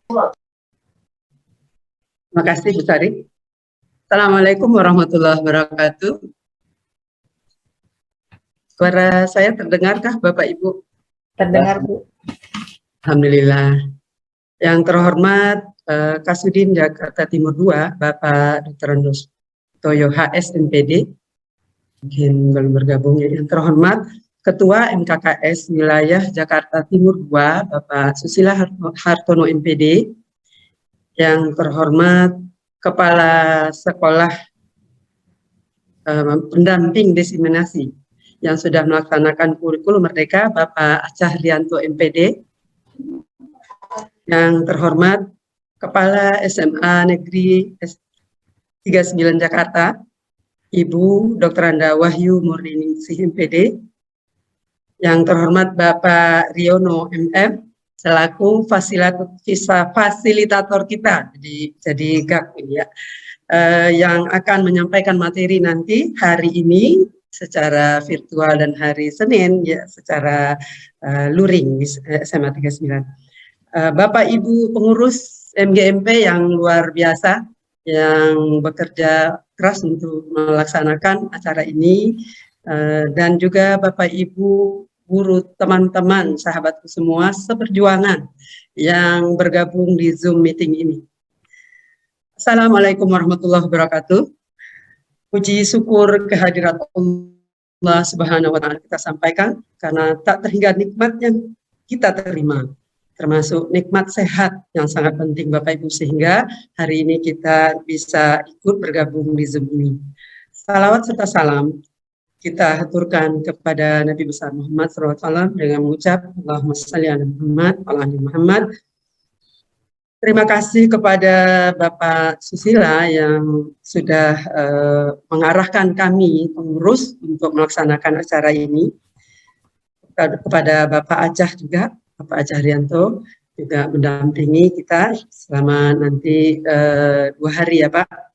Terima kasih Bu Sari. Assalamualaikum warahmatullahi wabarakatuh. Suara saya terdengarkah Bapak Ibu? Terdengar Bu. Alhamdulillah. Yang terhormat Kasudin Jakarta Timur II, Bapak Dr. Andos Toyo HS MPD, mungkin belum bergabung ya. Yang terhormat Ketua MKKS Wilayah Jakarta Timur II, Bapak Susila Hartono MPD. Yang terhormat Kepala Sekolah Pendamping Diseminasi yang sudah melaksanakan kurikulum Merdeka, Bapak Acah Rianto MPD. Yang terhormat Kepala SMA Negeri 39 Jakarta, Ibu Dr. Anda Wahyu Murniningsih MPD. Yang terhormat Bapak Riono MM selaku fasilitator kita, jadi GAK ini ya, yang akan menyampaikan materi nanti hari ini secara virtual dan hari Senin ya secara luring di SMA 39. Bapak Ibu pengurus MGMP yang luar biasa yang bekerja keras untuk melaksanakan acara ini, dan juga Bapak Ibu guru, teman-teman, sahabatku semua seperjuangan yang bergabung di Zoom meeting ini. Assalamualaikum warahmatullahi wabarakatuh. Puji syukur kehadirat Allah Subhanahu wa Ta'ala kita sampaikan karena tak terhingga nikmat yang kita terima, termasuk nikmat sehat yang sangat penting Bapak Ibu, sehingga hari ini kita bisa ikut bergabung di Zoom ini. Salawat serta salam kita haturkan kepada Nabi besar Muhammad SAW dengan mengucap Allahumma shalli ala Muhammad wa ala ali Muhammad. Terima kasih kepada Bapak Susila yang sudah mengarahkan kami pengurus untuk melaksanakan acara ini. Kepada Bapak Acah juga, Bapak Acah Rianto juga mendampingi kita selama nanti 2 hari ya Pak.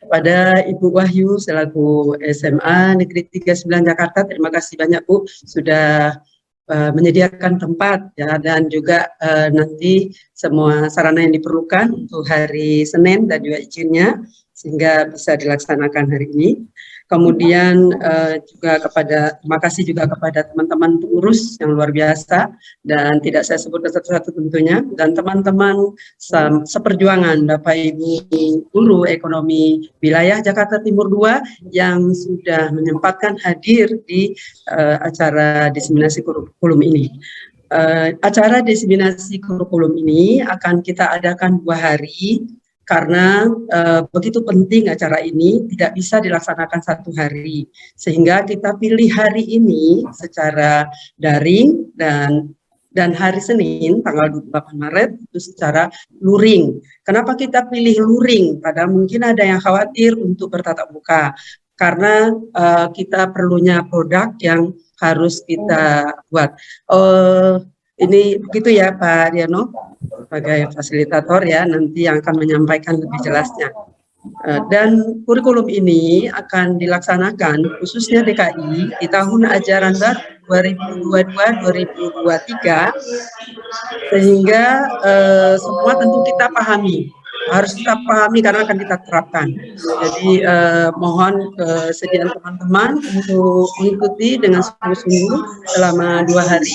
Kepada Ibu Wahyu selaku SMA Negeri 39 Jakarta, terima kasih banyak Bu sudah menyediakan tempat ya, dan juga nanti semua sarana yang diperlukan untuk hari Senin dan juga izinnya sehingga bisa dilaksanakan hari ini. Kemudian juga terima kasih juga kepada teman-teman pengurus yang luar biasa dan tidak saya sebutkan satu-satu tentunya, dan teman-teman seperjuangan Bapak Ibu guru ekonomi wilayah Jakarta Timur II yang sudah menyempatkan hadir di acara diseminasi kurikulum ini. Acara diseminasi kurikulum ini akan kita adakan 2 hari. Karena begitu penting acara ini tidak bisa dilaksanakan 1 hari, sehingga kita pilih hari ini secara daring dan hari Senin tanggal 28 Maret itu secara luring. Kenapa kita pilih luring? Padahal mungkin ada yang khawatir untuk bertatap muka karena kita perlunya produk yang harus kita buat. Ini begitu ya Pak Riano, sebagai fasilitator ya, nanti yang akan menyampaikan lebih jelasnya. Dan kurikulum ini akan dilaksanakan khususnya DKI di tahun ajaran baru 2022-2023, sehingga semua tentu kita pahami, harus kita pahami karena akan kita terapkan. Jadi mohon kesediaan teman-teman untuk mengikuti dengan sungguh-sungguh selama 2 hari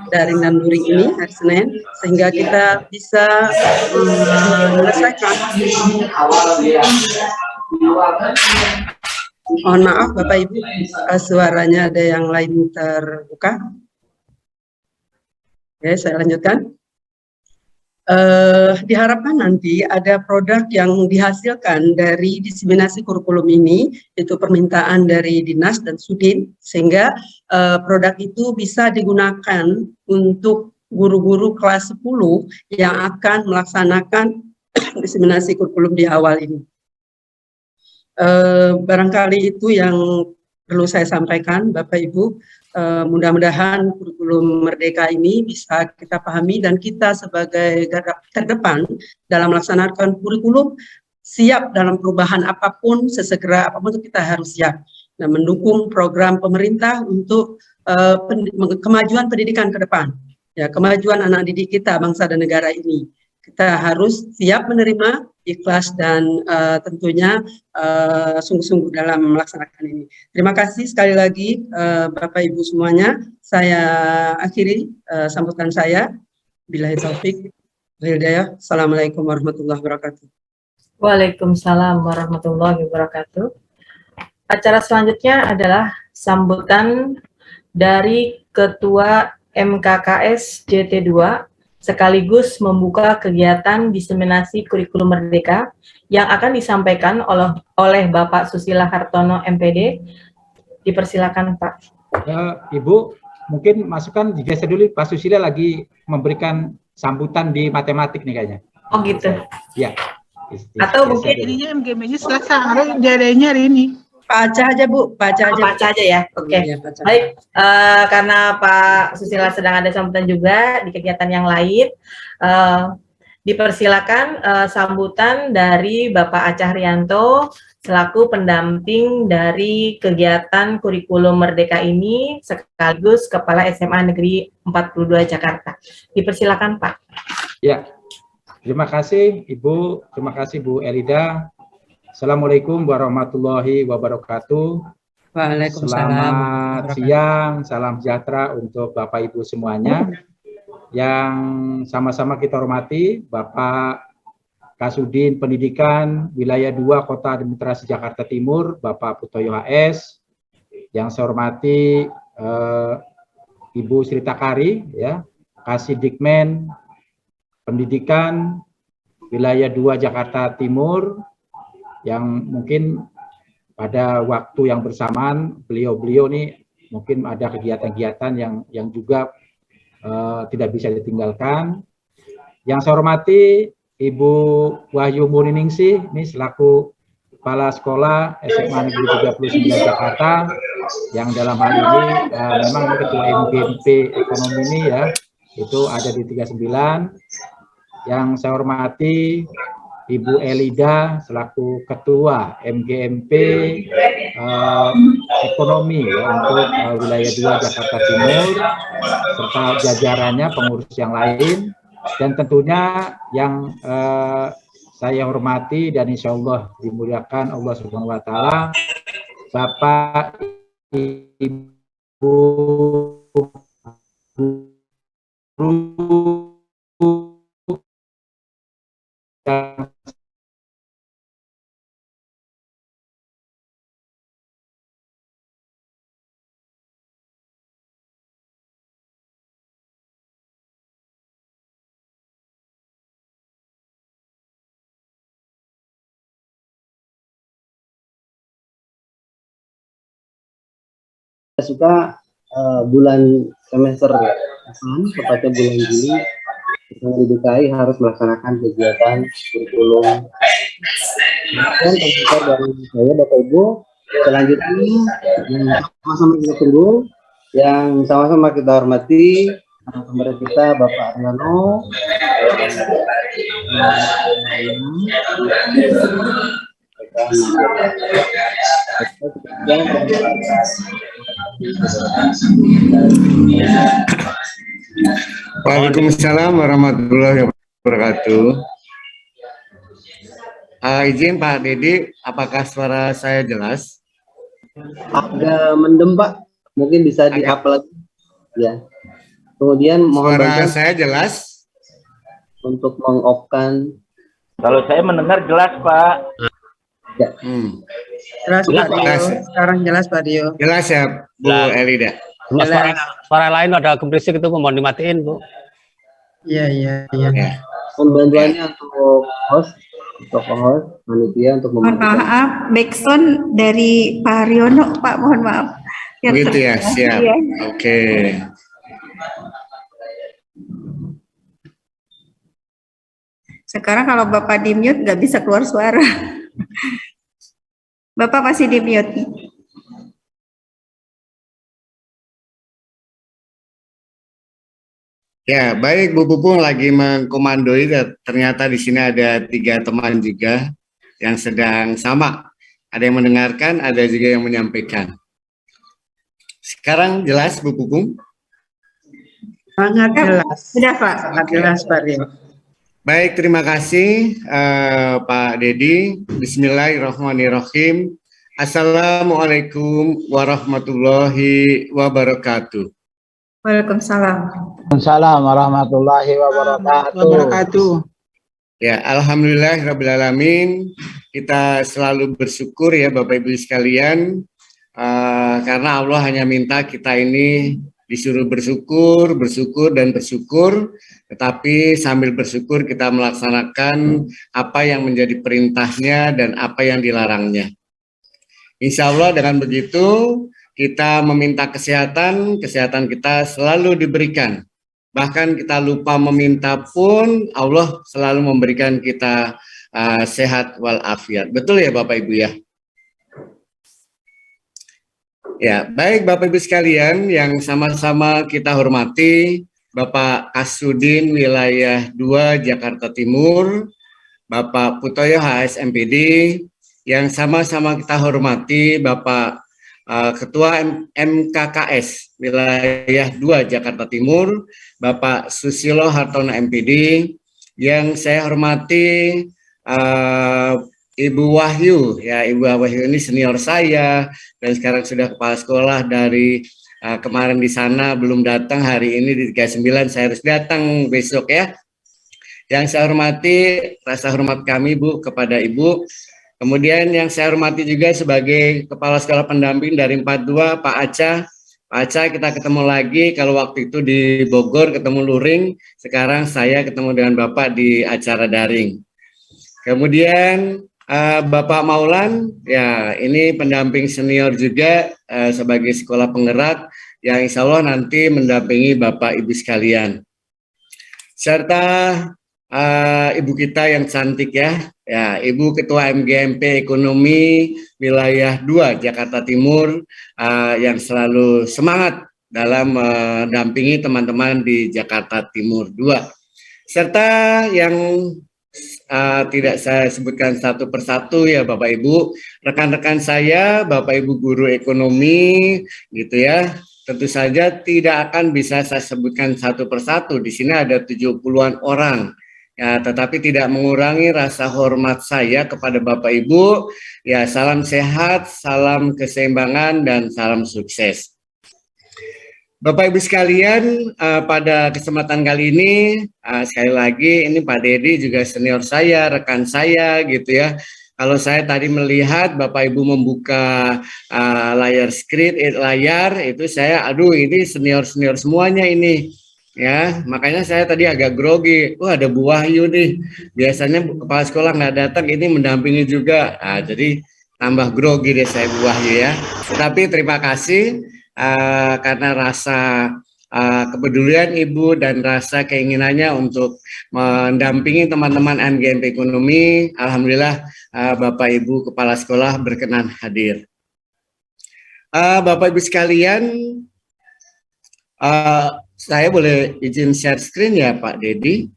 daring dan luring ini hari Senin, sehingga kita bisa menyelesaikan. Mohon maaf Bapak Ibu, suaranya ada yang lain terbuka. Oke, saya lanjutkan. Diharapkan nanti ada produk yang dihasilkan dari diseminasi kurikulum ini, itu permintaan dari Dinas dan Sudin, sehingga produk itu bisa digunakan untuk guru-guru kelas 10 yang akan melaksanakan diseminasi kurikulum di awal ini. Barangkali itu yang perlu saya sampaikan Bapak Ibu. Mudah-mudahan kurikulum Merdeka ini bisa kita pahami dan kita sebagai garda terdepan dalam melaksanakan kurikulum siap dalam perubahan apapun, sesegera apapun itu kita harus siap dan mendukung program pemerintah untuk kemajuan pendidikan ke depan, ya, kemajuan anak didik kita, bangsa dan negara ini. Kita harus siap menerima, ikhlas, dan tentunya sungguh-sungguh dalam melaksanakan ini. Terima kasih sekali lagi Bapak Ibu semuanya. Saya akhiri sambutan saya. Billahi taufik. Assalamualaikum warahmatullahi wabarakatuh. Waalaikumsalam warahmatullahi wabarakatuh. Acara selanjutnya adalah sambutan dari Ketua MKKS JT2 sekaligus membuka kegiatan diseminasi kurikulum merdeka yang akan disampaikan oleh Bapak Susila Hartono MPD. Dipersilakan Pak. Ibu, mungkin masukan digeser dulu, Pak Susila lagi memberikan sambutan di matematik nih kayaknya. Oh gitu. Ya. Atau mungkin ininya MGM-nya Selasa, jadanya hari ini. Baca aja Bu, baca aja. Baca aja ya. Oke. Ya, Baik, karena Pak Susila sedang ada sambutan juga di kegiatan yang lain, dipersilakan sambutan dari Bapak Acha Haryanto selaku pendamping dari kegiatan kurikulum merdeka ini sekaligus Kepala SMA Negeri 42 Jakarta. Dipersilakan Pak. Ya, terima kasih Ibu, terima kasih Bu Elida. Assalamualaikum warahmatullahi wabarakatuh. Waalaikumsalam. Selamat siang, salam sejahtera untuk Bapak Ibu semuanya. Yang sama-sama kita hormati Bapak Kasudin Pendidikan Wilayah 2 Kota Administrasi Jakarta Timur, Bapak Putoyo HS. Yang saya hormati Ibu Sri Takari, ya, Kasidikmen Pendidikan Wilayah 2 Jakarta Timur, yang mungkin pada waktu yang bersamaan beliau-beliau nih mungkin ada kegiatan-kegiatan yang juga tidak bisa ditinggalkan. Yang saya hormati Ibu Wahyu Muriningsih, ini selaku Kepala Sekolah SMA Negeri 39 Jakarta, yang dalam hal ini memang Ketua MGMP Ekonomi ini ya, itu ada di 39. Yang saya hormati Ibu Elida selaku Ketua MGMP Ekonomi ya, untuk wilayah 2 Jakarta Timur, serta jajarannya pengurus yang lain, dan tentunya yang saya hormati dan insya Allah dimuliakan Allah Subhanahu Wa Taala, Bapak Ibu guru yang suka bulan semester depan, tepatnya bulan Juli, yang di DKI harus melaksanakan kegiatan kurikulum. Dan terbuka dari saya Bapak Ibu, selanjutnya yang sama-sama kita tunggu, yang sama-sama kita hormati kepada kita Bapak Arnano, Waalaikumsalam warahmatullahi wabarakatuh. Izin Pak Dedi, apakah suara saya jelas? agak mendem Pak, mungkin bisa di-up lagi ya. Kemudian mohon Suara bantuan saya jelas? untuk meng-off-kan. Kalau saya mendengar jelas, Pak. Ya. Jelas Pak Dio. Jelas. Sekarang jelas Pak Dio. Jelas ya Bu Elida? Cuma suara lain ada kebrisik itu mohon dimatiin Bu. Iya. Ya. Mohon bantuannya untuk host, panitia untuk Mohon maaf, backsound dari Pak Haryono, Pak, mohon maaf. Begitu ya, siap. Iya. Oke. Sekarang kalau Bapak di mute nggak bisa keluar suara. Bapak masih di mute. Ya, baik Bu Pupung lagi mengkomandoi, ternyata di sini ada 3 teman juga yang sedang sama. Ada yang mendengarkan, ada juga yang menyampaikan. Sekarang jelas Bu Pupung? Sangat jelas. Sudah Pak. Sangat jelas Pak Dio. Baik, terima kasih Pak Dedi. Bismillahirrahmanirrahim. Assalamualaikum warahmatullahi wabarakatuh. Waalaikumsalam. Waalaikumsalam warahmatullahi Wabarakatuh. Ya, alhamdulillahirrabbilalamin. Kita selalu bersyukur ya Bapak Ibu sekalian, karena Allah hanya minta kita ini disuruh bersyukur, bersyukur, dan bersyukur, tetapi sambil bersyukur kita melaksanakan apa yang menjadi perintahnya dan apa yang dilarangnya. Insya Allah dengan begitu kita meminta kesehatan, kesehatan kita selalu diberikan. Bahkan kita lupa meminta pun Allah selalu memberikan kita sehat walafiat. Betul ya Bapak Ibu ya? Ya, baik Bapak Ibu sekalian yang sama-sama kita hormati, Bapak Kasudin Wilayah 2 Jakarta Timur, Bapak Putoyo HSMPD, yang sama-sama kita hormati Bapak Ketua MKKS Wilayah 2 Jakarta Timur, Bapak Susilo Hartono MPD, yang saya hormati Ibu Wahyu, ya Ibu Wahyu ini senior saya dan sekarang sudah kepala sekolah dari kemarin di sana belum datang, hari ini di 39 saya harus datang besok ya. Yang saya hormati, rasa hormat kami Bu kepada Ibu. Kemudian yang saya hormati juga sebagai kepala sekolah pendamping dari 42 Pak Aca. Pak Aca kita ketemu lagi, kalau waktu itu di Bogor ketemu luring, sekarang saya ketemu dengan Bapak di acara daring. Kemudian Bapak Maulan, ya ini pendamping senior juga sebagai sekolah penggerak yang insya Allah nanti mendampingi Bapak Ibu sekalian. Serta Ibu kita yang cantik ya, Ibu Ketua MGMP Ekonomi Wilayah 2 Jakarta Timur yang selalu semangat dalam mendampingi teman-teman di Jakarta Timur 2. Serta yang tidak saya sebutkan satu persatu ya Bapak Ibu, rekan-rekan saya, Bapak Ibu guru ekonomi gitu ya, tentu saja tidak akan bisa saya sebutkan satu persatu. Di sini ada 70-an orang. Ya, tetapi tidak mengurangi rasa hormat saya kepada Bapak Ibu. Ya, salam sehat, salam keseimbangan, dan salam sukses. Bapak Ibu sekalian, pada kesempatan kali ini, sekali lagi ini Pak Dedi juga senior saya, rekan saya gitu ya. Kalau saya tadi melihat Bapak Ibu membuka layar layar itu saya, aduh ini senior-senior semuanya ini. Ya, makanya saya tadi agak grogi. Wah, ada Bu Wahyu nih. Biasanya kepala sekolah nggak datang, ini mendampingi juga. Jadi tambah grogi deh saya Bu Wahyu ya. Tapi terima kasih. Karena rasa kepedulian Ibu dan rasa keinginannya untuk mendampingi teman-teman MGMP Ekonomi, alhamdulillah Bapak Ibu Kepala Sekolah berkenan hadir. Bapak Ibu sekalian, saya boleh izin share screen ya Pak Dedi?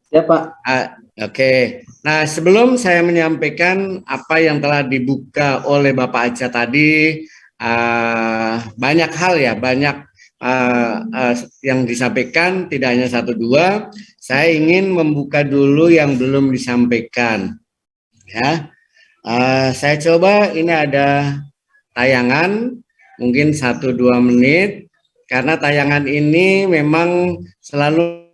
Ya Pak. Oke. Nah, sebelum saya menyampaikan apa yang telah dibuka oleh Bapak Aca tadi, banyak hal ya, banyak yang disampaikan, tidak hanya satu dua. Saya ingin membuka dulu yang belum disampaikan. Ya, saya coba ini ada tayangan, mungkin 1-2 menit, karena tayangan ini memang selalu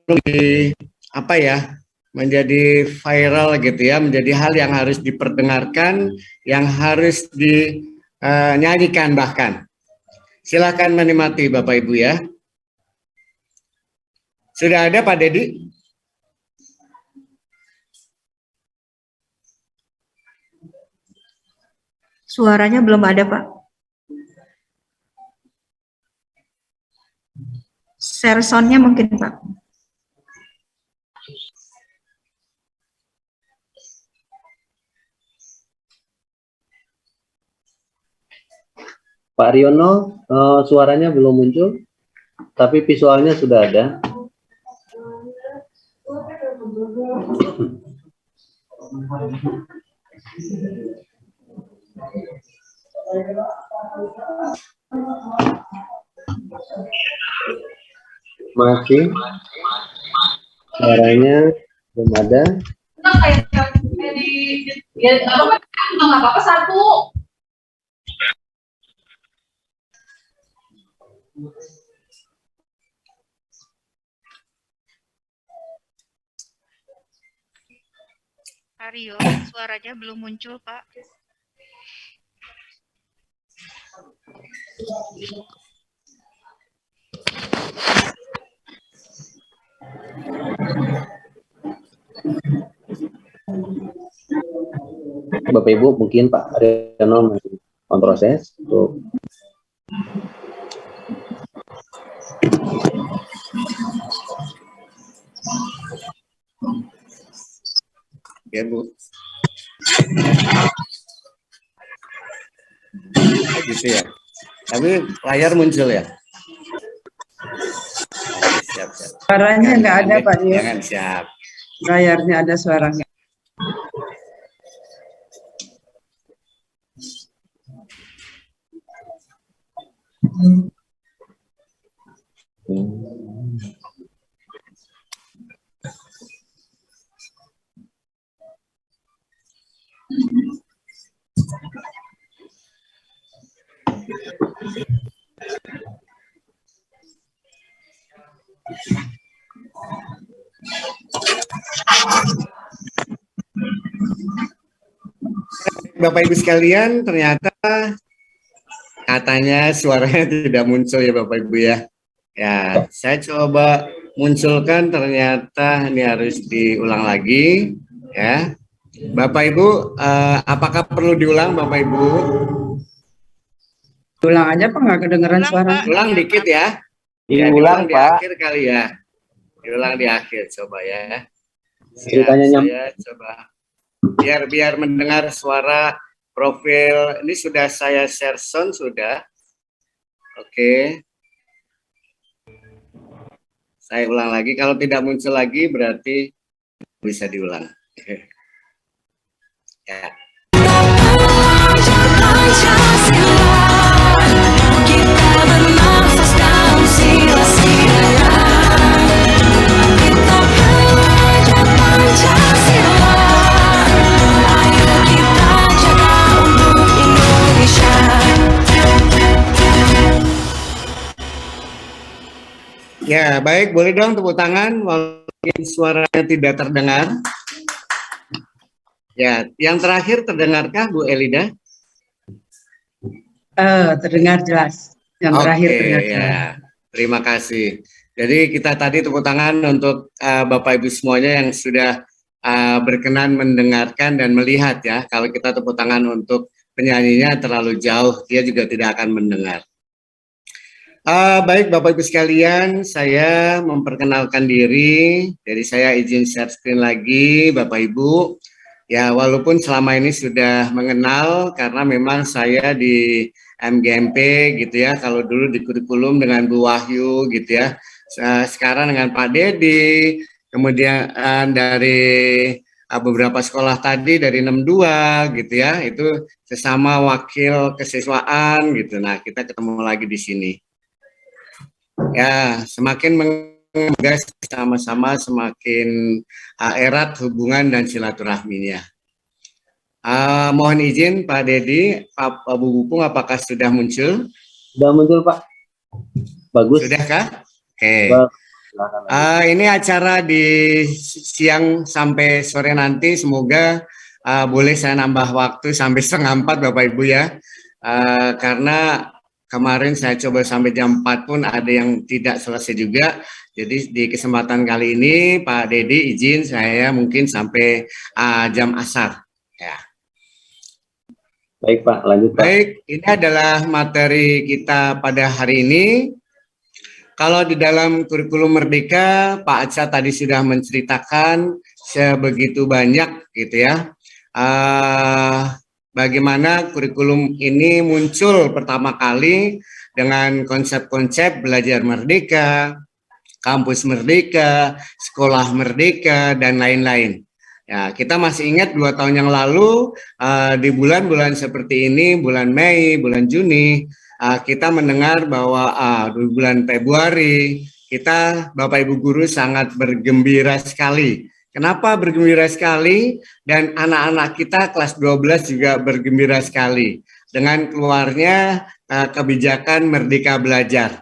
menjadi viral gitu ya, menjadi hal yang harus diperdengarkan, yang harus dinyanyikan bahkan. Silakan menikmati Bapak Ibu ya. Sudah ada Pak Dedi? Suaranya belum ada, Pak. Share sound-nya mungkin, Pak. Pak Riono, suaranya belum muncul, tapi visualnya sudah ada. Masih. Suaranya belum ada. Nggak apa-apa satu. Aryo, suaranya belum muncul, Pak. Bapak Ibu, mungkin Pak Aryono masih on proses untuk Ya, Bu. Gitu ya. Tapi layar muncul ya. Siap, siap. Suaranya nggak ada, Pak Yus. Jangan, siap. Layarnya ada suaranya. Bapak Ibu sekalian, ternyata katanya suaranya tidak muncul ya Bapak Ibu ya. Ya, saya coba munculkan, ternyata ini harus diulang lagi ya. Bapak Ibu, apakah perlu diulang Bapak Ibu? Ulang aja Pak, nggak kedengeran suara. Ulang dikit ya. diulang, Di Pak. akhir kali ya. Diulang di akhir, coba ya. Ceritanya Saya coba. Biar mendengar suara profil. Ini sudah saya share sound sudah. Oke. Saya ulang lagi. Kalau tidak muncul lagi berarti bisa diulang. Ya. Ya, baik, boleh dong tepuk tangan walaupun suaranya tidak terdengar. Ya, yang terakhir terdengarkah Bu Elida? Terdengar jelas. Yang terakhir terdengar jelas. Ya. Terima kasih. Jadi kita tadi tepuk tangan untuk Bapak Ibu semuanya yang sudah berkenan mendengarkan dan melihat ya. Kalau kita tepuk tangan untuk penyanyinya terlalu jauh, dia juga tidak akan mendengar. Baik Bapak Ibu sekalian, saya memperkenalkan diri. Jadi saya izin share screen lagi Bapak Ibu. Ya walaupun selama ini sudah mengenal karena memang saya di MGMP gitu ya. Kalau dulu di kurikulum dengan Bu Wahyu gitu ya. Sekarang dengan Pak Dedi. Kemudian dari beberapa sekolah tadi dari 62 gitu ya. Itu sesama wakil kesiswaan gitu. Nah kita ketemu lagi di sini. Ya, semakin menggas sama-sama semakin erat hubungan dan silaturahminya. Mohon izin Pak Dedi, Pak Bu Bupung, apakah sudah muncul? Sudah muncul Pak. Bagus. Sudahkah? Oke. Ini acara di siang sampai sore nanti, semoga boleh saya nambah waktu sampai 3:30 Bapak Ibu ya. Karena kemarin saya coba sampai jam 4 pun ada yang tidak selesai juga. Jadi di kesempatan kali ini Pak Dedi izin saya mungkin sampai jam asar. Ya. Baik Pak, lanjut Pak. Baik, ini adalah materi kita pada hari ini. Kalau di dalam kurikulum Merdeka, Pak Aca tadi sudah menceritakan sebegitu banyak gitu ya. Bagaimana kurikulum ini muncul pertama kali dengan konsep-konsep belajar merdeka, kampus merdeka, sekolah merdeka, dan lain-lain. Ya, kita masih ingat 2 tahun yang lalu di bulan-bulan seperti ini, bulan Mei, bulan Juni, kita mendengar bahwa di bulan Februari kita Bapak Ibu guru sangat bergembira sekali. Kenapa bergembira sekali? Dan anak-anak kita kelas 12 juga bergembira sekali dengan keluarnya kebijakan Merdeka Belajar.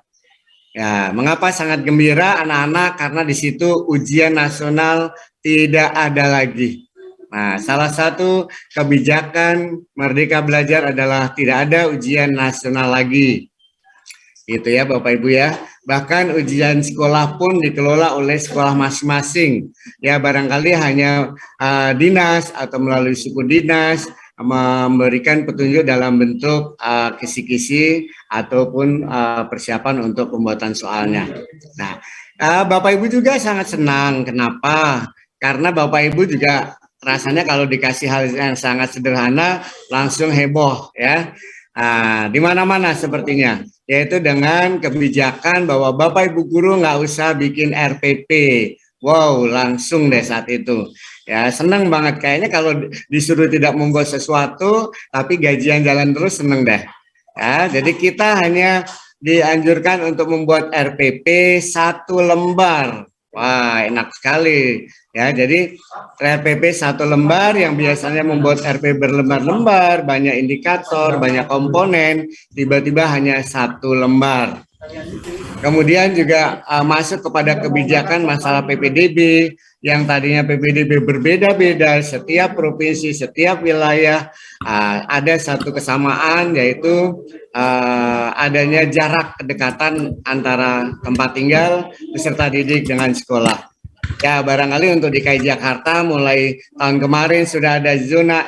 Ya, mengapa sangat gembira anak-anak? Karena di situ ujian nasional tidak ada lagi. Nah, salah satu kebijakan Merdeka Belajar adalah tidak ada ujian nasional lagi. Gitu ya Bapak Ibu ya. Bahkan ujian sekolah pun dikelola oleh sekolah masing-masing. Ya barangkali hanya dinas atau melalui suku dinas memberikan petunjuk dalam bentuk kisi-kisi ataupun persiapan untuk pembuatan soalnya. Nah, Bapak Ibu juga sangat senang. Kenapa? Karena Bapak Ibu juga rasanya kalau dikasih hal yang sangat sederhana langsung heboh ya. Di mana-mana sepertinya, yaitu dengan kebijakan bahwa Bapak Ibu guru nggak usah bikin RPP. Wow, langsung deh saat itu. Ya, seneng banget. Kayaknya kalau disuruh tidak membuat sesuatu, tapi gajian jalan terus seneng deh. Ya, jadi kita hanya dianjurkan untuk membuat RPP 1 lembar. Wah, enak sekali. Ya, jadi RPP 1 lembar yang biasanya membuat RPP berlembar-lembar, banyak indikator, banyak komponen, tiba-tiba hanya 1 lembar. Kemudian juga masuk kepada kebijakan masalah PPDB, yang tadinya PPDB berbeda-beda, setiap provinsi, setiap wilayah ada satu kesamaan, yaitu adanya jarak kedekatan antara tempat tinggal peserta didik dengan sekolah. Ya, barangkali untuk DKI Jakarta mulai tahun kemarin sudah ada zona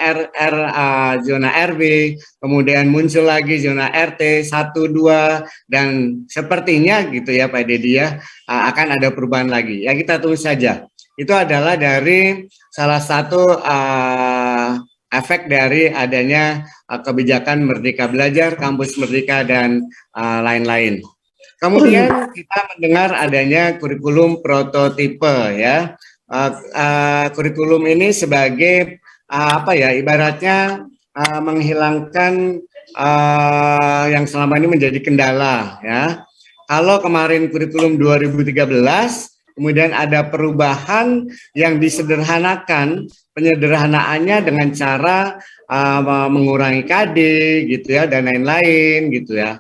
zona RW, kemudian muncul lagi zona RT 1, 2, dan sepertinya gitu ya Pak Dedi ya, akan ada perubahan lagi. Ya kita tunggu saja. Itu adalah dari salah satu efek dari adanya kebijakan Merdeka Belajar, Kampus Merdeka, dan lain-lain. Kemudian kita mendengar adanya kurikulum prototipe ya. Kurikulum ini sebagai apa ya, ibaratnya menghilangkan yang selama ini menjadi kendala ya. Kalau kemarin kurikulum 2013, kemudian ada perubahan yang disederhanakan, penyederhanaannya dengan cara mengurangi KD gitu ya, dan lain-lain gitu ya.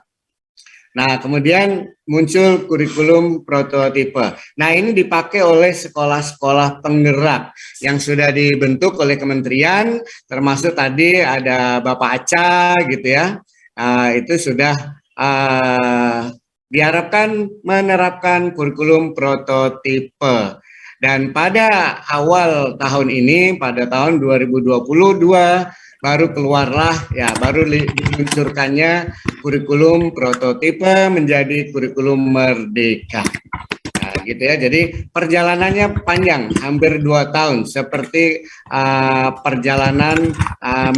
Nah, kemudian muncul kurikulum prototipe. Nah, ini dipakai oleh sekolah-sekolah penggerak yang sudah dibentuk oleh kementerian, termasuk tadi ada Bapak Aca gitu ya. Itu sudah diharapkan menerapkan kurikulum prototipe. Dan pada awal tahun ini, pada tahun 2022, baru keluarlah ya, baru diluncurkannya kurikulum prototipe menjadi kurikulum merdeka. Nah, gitu ya. Jadi perjalanannya panjang, hampir 2 tahun, seperti perjalanan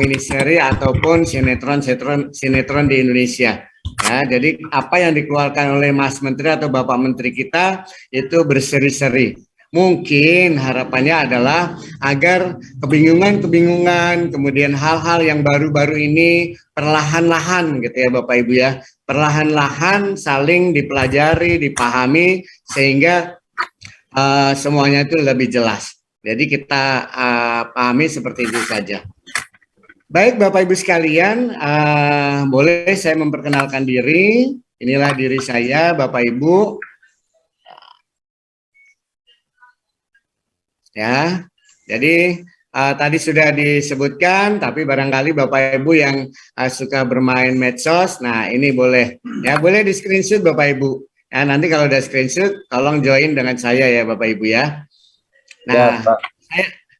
miniseri ataupun sinetron di Indonesia. Ya, jadi apa yang dikeluarkan oleh Mas Menteri atau Bapak Menteri kita itu berseri-seri. Mungkin harapannya adalah agar kebingungan-kebingungan, kemudian hal-hal yang baru-baru ini perlahan-lahan gitu ya Bapak Ibu ya, perlahan-lahan saling dipelajari, dipahami, sehingga semuanya itu lebih jelas. Jadi kita pahami seperti itu saja. Baik Bapak Ibu sekalian, boleh saya memperkenalkan diri. Inilah diri saya Bapak Ibu. Ya, jadi tadi sudah disebutkan, tapi barangkali Bapak Ibu yang suka bermain medsos, nah ini boleh, ya boleh di screenshot Bapak Ibu. Ya, nanti kalau udah screenshot, tolong join dengan saya ya Bapak Ibu ya. Nah,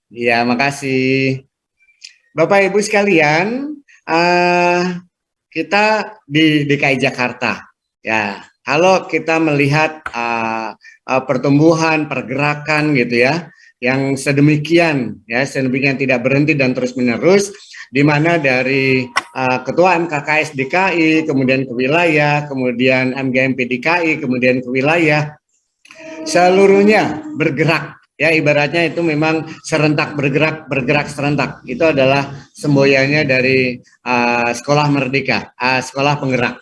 ya makasih. Bapak Ibu sekalian, kita di DKI Jakarta, ya. Kalau kita melihat pertumbuhan, pergerakan gitu ya, yang sedemikian ya, sedemikian tidak berhenti dan terus menerus, di mana dari Ketua MKKS DKI, kemudian ke wilayah, kemudian MGMP DKI, kemudian ke wilayah, seluruhnya bergerak ya, ibaratnya itu memang serentak, bergerak serentak. Itu adalah semboyannya dari sekolah Merdeka, sekolah penggerak.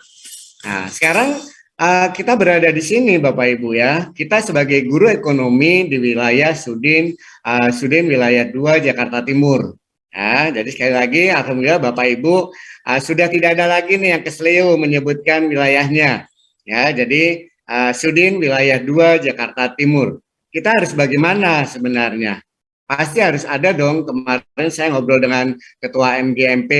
Nah, sekarang kita berada di sini Bapak Ibu ya. Kita sebagai guru ekonomi di wilayah Sudin wilayah 2 Jakarta Timur. Ya, jadi sekali lagi alhamdulillah Bapak Ibu sudah tidak ada lagi nih yang kesleo menyebutkan wilayahnya. Ya, jadi Sudin wilayah 2 Jakarta Timur. Kita harus bagaimana sebenarnya? Pasti harus ada dong. Kemarin saya ngobrol dengan Ketua MGMP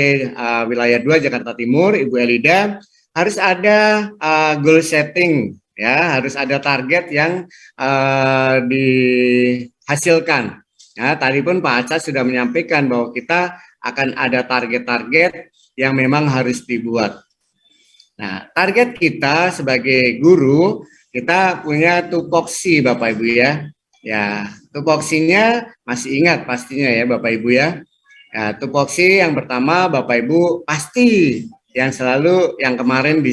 wilayah 2 Jakarta Timur, Ibu Elida, harus ada goal setting, ya, harus ada target yang dihasilkan. Ya, tadi pun Pak Aca sudah menyampaikan bahwa kita akan ada target-target yang memang harus dibuat. Nah, target kita sebagai guru, kita punya tupoksi Bapak Ibu ya. Ya, tupoksinya masih ingat pastinya ya Bapak Ibu ya. Ya, tupoksi yang pertama Bapak Ibu pasti yang selalu yang kemarin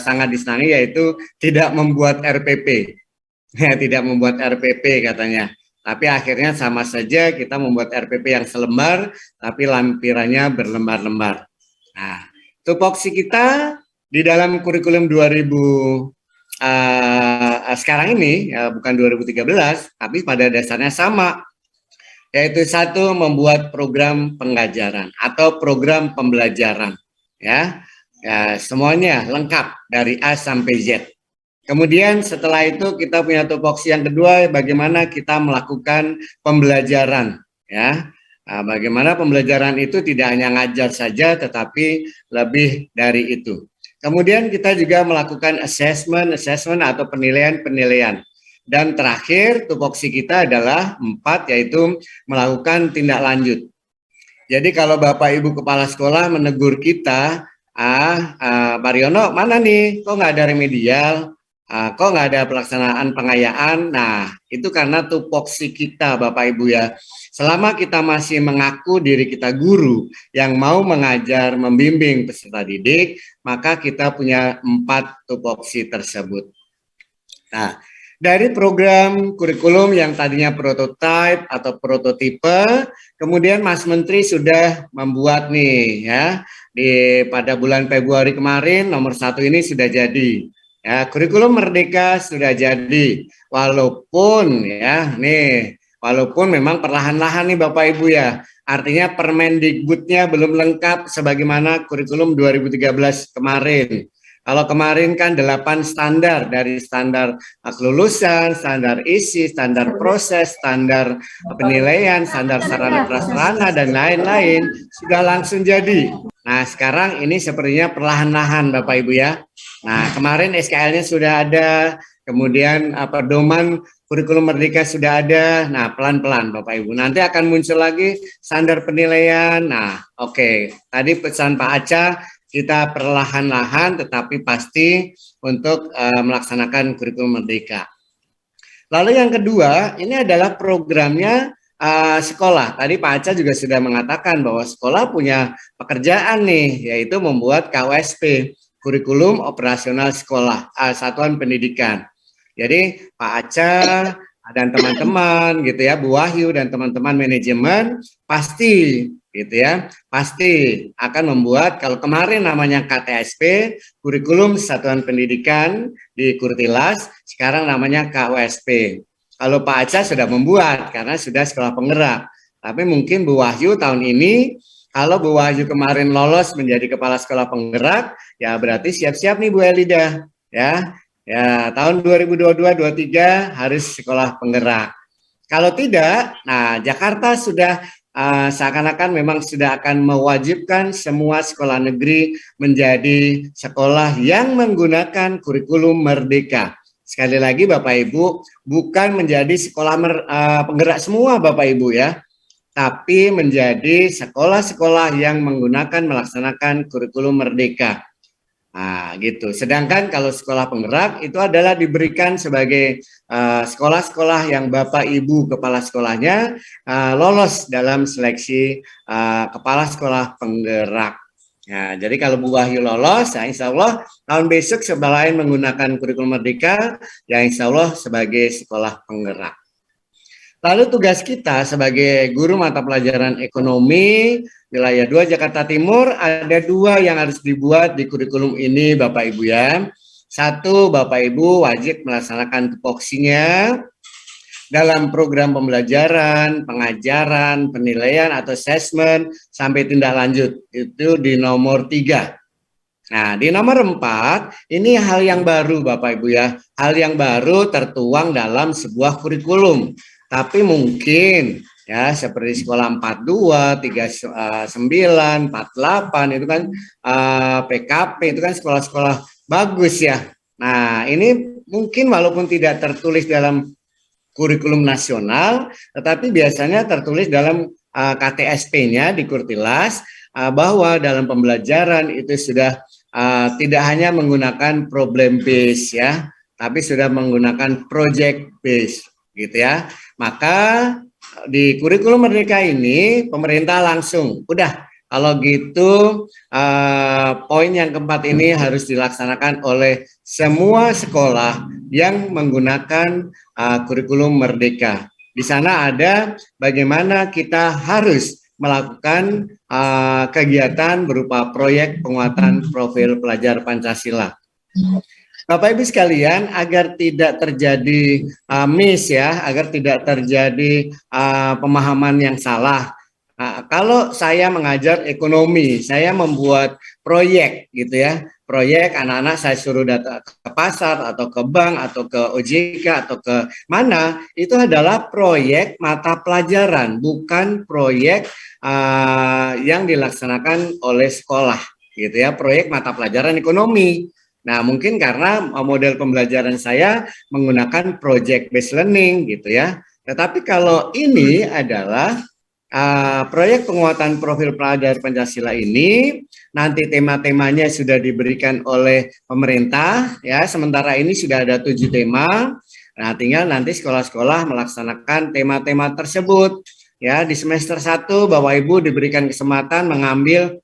sangat disenangi yaitu tidak membuat RPP. Ya, tidak membuat RPP katanya. Tapi akhirnya sama saja kita membuat RPP yang selembar tapi lampirannya berlembar-lembar. Nah, tupoksi kita di dalam kurikulum 2000 sekarang ini ya, bukan 2013 tapi pada dasarnya sama, yaitu satu, membuat program pengajaran atau program pembelajaran ya, semuanya lengkap dari A sampai Z. Kemudian setelah itu kita punya tupoksi yang kedua, bagaimana kita melakukan pembelajaran ya. Bagaimana pembelajaran itu tidak hanya ngajar saja tetapi lebih dari itu. Kemudian kita juga melakukan assessment atau penilaian. Dan terakhir tupoksi kita adalah 4, yaitu melakukan tindak lanjut. Jadi kalau Bapak Ibu Kepala Sekolah menegur kita, Pak Riono mana nih, kok nggak ada remedial, kok nggak ada pelaksanaan pengayaan, nah itu karena tupoksi kita Bapak Ibu ya. Selama kita masih mengaku diri kita guru yang mau mengajar, membimbing peserta didik, maka kita punya 4 tupoksi tersebut. Nah, dari program kurikulum yang tadinya prototype atau prototipe, kemudian Mas Menteri sudah membuat nih ya, pada bulan Februari kemarin nomor 1 ini sudah jadi. Ya, kurikulum Merdeka sudah jadi. Walaupun memang perlahan-lahan nih Bapak Ibu ya. Artinya Permendikbudnya belum lengkap sebagaimana kurikulum 2013 kemarin. Kalau kemarin kan 8 standar, dari standar kelulusan, standar isi, standar proses, standar penilaian, standar sarana prasarana dan lain-lain sudah langsung jadi. Nah, sekarang ini sepertinya perlahan-lahan Bapak Ibu ya. Nah, kemarin SKL-nya sudah ada, kemudian pedoman kurikulum Merdeka sudah ada. Nah, pelan-pelan Bapak Ibu. Nanti akan muncul lagi standar penilaian. Nah, oke. Tadi pesan Pak Aca, kita perlahan-lahan tetapi pasti untuk melaksanakan kurikulum Merdeka. Lalu yang kedua, ini adalah programnya sekolah. Tadi Pak Aca juga sudah mengatakan bahwa sekolah punya pekerjaan nih, yaitu membuat KOSP, kurikulum operasional sekolah, satuan pendidikan. Jadi Pak Aca dan teman-teman gitu ya, Bu Wahyu dan teman-teman manajemen pasti gitu ya, pasti akan membuat, kalau kemarin namanya KTSP, kurikulum satuan pendidikan di Kurtilas, sekarang namanya KOSP. Kalau Pak Aca sudah membuat karena sudah sekolah penggerak. Tapi mungkin Bu Wahyu tahun ini, kalau Bu Wahyu kemarin lolos menjadi kepala sekolah penggerak, ya berarti siap-siap nih Bu Elida ya. Ya, tahun 2022-23 harus sekolah penggerak. Kalau tidak, nah Jakarta sudah seakan-akan memang sudah akan mewajibkan semua sekolah negeri menjadi sekolah yang menggunakan kurikulum Merdeka. Sekali lagi Bapak Ibu, bukan menjadi sekolah penggerak semua Bapak Ibu ya, tapi menjadi sekolah-sekolah yang menggunakan melaksanakan kurikulum Merdeka. Nah, gitu. Sedangkan kalau sekolah penggerak itu adalah diberikan sebagai sekolah-sekolah yang Bapak Ibu kepala sekolahnya lolos dalam seleksi kepala sekolah penggerak. Nah, jadi kalau Bu Wahyu lolos, ya insya Allah tahun besok sebelain menggunakan kurikulum Merdeka, ya insya Allah sebagai sekolah penggerak. Lalu tugas kita sebagai guru mata pelajaran ekonomi wilayah 2 Jakarta Timur, ada 2 yang harus dibuat di kurikulum ini Bapak Ibu ya. Satu, Bapak Ibu wajib melaksanakan tupoksinya dalam program pembelajaran, pengajaran, penilaian atau assessment sampai tindak lanjut. Itu di nomor 3. Nah, di nomor 4, ini hal yang baru Bapak Ibu ya. Hal yang baru tertuang dalam sebuah kurikulum. Tapi mungkin ya seperti sekolah 42, 39, 48 itu kan PKP itu kan sekolah-sekolah bagus ya. Nah, ini mungkin walaupun tidak tertulis dalam kurikulum nasional, tetapi biasanya tertulis dalam KTSP-nya di Kurtilas bahwa dalam pembelajaran itu sudah tidak hanya menggunakan problem base ya, tapi sudah menggunakan project base gitu ya. Maka di kurikulum Merdeka ini pemerintah langsung udah kalau gitu poin yang keempat ini harus dilaksanakan oleh semua sekolah yang menggunakan kurikulum Merdeka. Di sana ada bagaimana kita harus melakukan kegiatan berupa proyek penguatan profil pelajar Pancasila. Bapak Ibu sekalian, agar tidak terjadi miss ya, agar tidak terjadi pemahaman yang salah. Kalau saya mengajar ekonomi, saya membuat proyek gitu ya, proyek anak-anak saya suruh datang ke pasar atau ke bank atau ke OJK atau ke mana, itu adalah proyek mata pelajaran, bukan proyek yang dilaksanakan oleh sekolah gitu ya, proyek mata pelajaran ekonomi. Nah, mungkin karena model pembelajaran saya menggunakan project based learning gitu ya. Tetapi kalau ini adalah proyek penguatan profil pelajar Pancasila ini, nanti tema-temanya sudah diberikan oleh pemerintah ya. Sementara ini sudah ada 7 tema. Nah, tinggal nanti sekolah-sekolah melaksanakan tema-tema tersebut. Ya, di semester 1 Bapak Ibu diberikan kesempatan mengambil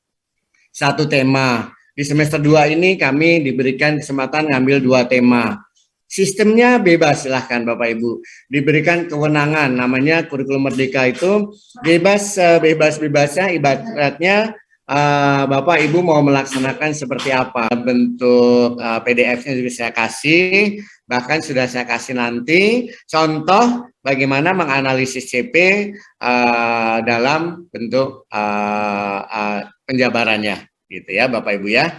1 tema. Di semester 2 ini kami diberikan kesempatan ngambil 2 tema. Sistemnya bebas, silahkan Bapak Ibu. Diberikan kewenangan, namanya kurikulum Merdeka itu bebas, bebas-bebasnya, ibaratnya Bapak Ibu mau melaksanakan seperti apa. Bentuk PDF-nya juga saya kasih, bahkan sudah saya kasih nanti contoh bagaimana menganalisis CP dalam bentuk penjabarannya, gitu ya Bapak Ibu ya.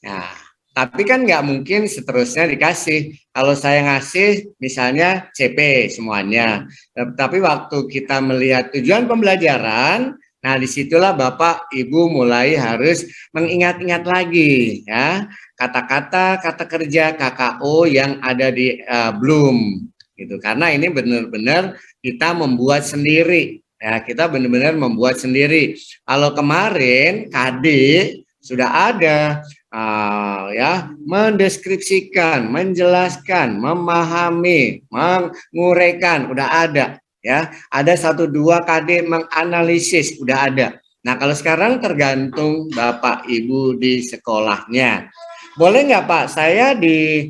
Nah, tapi kan nggak mungkin seterusnya dikasih. Kalau saya ngasih misalnya CP semuanya. Tapi waktu kita melihat tujuan pembelajaran, nah disitulah Bapak Ibu mulai harus mengingat-ingat lagi ya kata-kata, kata kerja KKO yang ada di Bloom. Gitu. Karena ini benar-benar kita membuat sendiri. Ya, kita benar-benar membuat sendiri. Kalau kemarin KD sudah ada ya, mendeskripsikan, menjelaskan, memahami, menguraikan, udah ada ya. Ada 1, 2 KD menganalisis, udah ada. Nah, kalau sekarang tergantung Bapak Ibu di sekolahnya. Boleh nggak Pak, saya di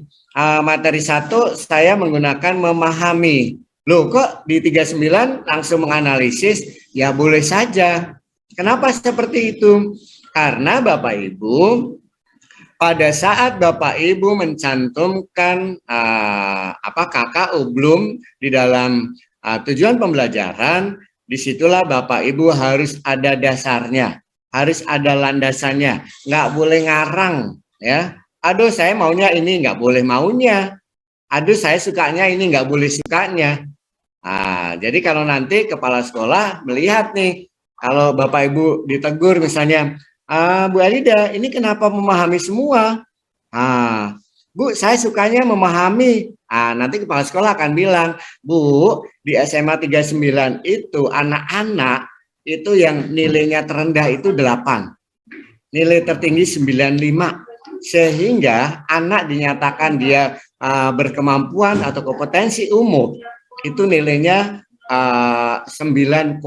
materi 1 saya menggunakan memahami. Loh, kok di 39 langsung menganalisis? Ya boleh saja. Kenapa seperti itu? Karena Bapak Ibu pada saat Bapak Ibu mencantumkan KKO Bloom di dalam tujuan pembelajaran, disitulah Bapak Ibu harus ada dasarnya, harus ada landasannya, nggak boleh ngarang ya. Aduh saya maunya ini, nggak boleh maunya. Aduh saya sukanya ini, nggak boleh sukanya. Jadi kalau nanti kepala sekolah melihat nih, kalau Bapak Ibu ditegur misalnya, Bu Alida, ini kenapa memahami semua? Bu, saya sukanya memahami. Nanti kepala sekolah akan bilang, Bu, di SMA 39 itu anak-anak itu yang nilainya terendah itu 8. Nilai tertinggi 95. Sehingga anak dinyatakan dia berkemampuan atau kompetensi umum, itu nilainya 9,2.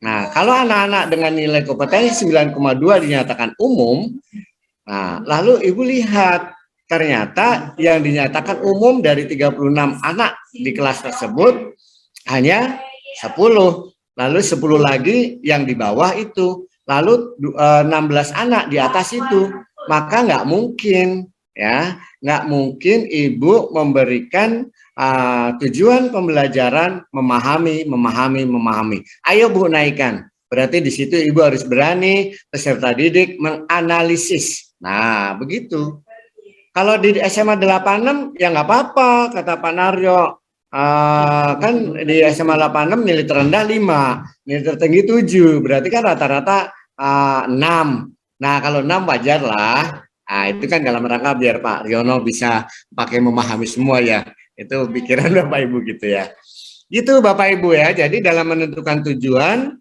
Nah, kalau anak-anak dengan nilai kompetensi 9,2 dinyatakan umum, nah, lalu Ibu lihat, ternyata yang dinyatakan umum dari 36 anak di kelas tersebut hanya 10. Lalu 10 lagi yang di bawah itu. Lalu 16 anak di atas itu. Maka nggak mungkin ya, nggak mungkin ibu memberikan tujuan pembelajaran memahami. Ayo Bu naikkan. Berarti di situ ibu harus berani peserta didik menganalisis. Nah, begitu. Kalau di SMA 86 ya nggak apa-apa, kata Pak Naryo. Kan di SMA 86 nilai terendah 5, nilai tertinggi 7, berarti kan rata-rata 6. Nah, kalau 6 wajar lah. Nah, itu kan dalam rangka biar Pak Riono bisa pakai memahami semua ya. Itu pikiran Bapak Ibu gitu ya. Gitu Bapak Ibu ya. Jadi dalam menentukan tujuan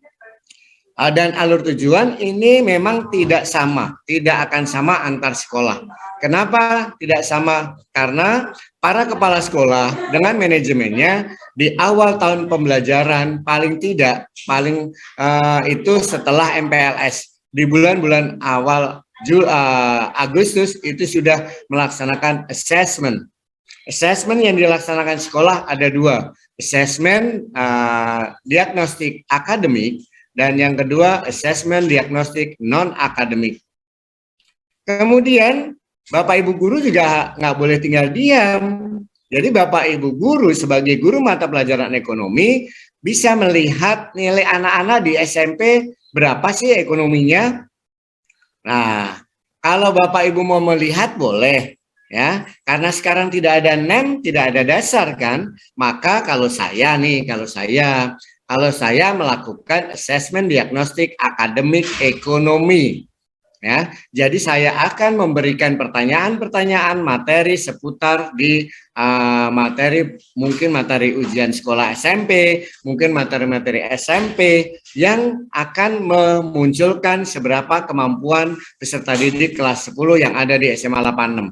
dan alur tujuan ini memang tidak sama, tidak akan sama antar sekolah. Kenapa tidak sama? Karena para kepala sekolah dengan manajemennya di awal tahun pembelajaran paling itu setelah MPLS di bulan-bulan awal Agustus itu sudah melaksanakan assessment. Assessment yang dilaksanakan sekolah ada 2, assessment diagnostik akademik dan yang kedua assessment diagnostik non akademik. Kemudian Bapak Ibu guru juga nggak boleh tinggal diam. Jadi Bapak Ibu guru sebagai guru mata pelajaran ekonomi bisa melihat nilai anak-anak di SMP berapa sih ekonominya. Nah, kalau Bapak Ibu mau melihat boleh ya, karena sekarang tidak ada NEM, tidak ada dasar kan, maka kalau saya melakukan asesmen diagnostik akademik ekonomi. Ya, jadi saya akan memberikan pertanyaan-pertanyaan materi seputar di mungkin materi ujian sekolah SMP, mungkin materi-materi SMP yang akan memunculkan seberapa kemampuan peserta didik kelas 10 yang ada di SMA 86.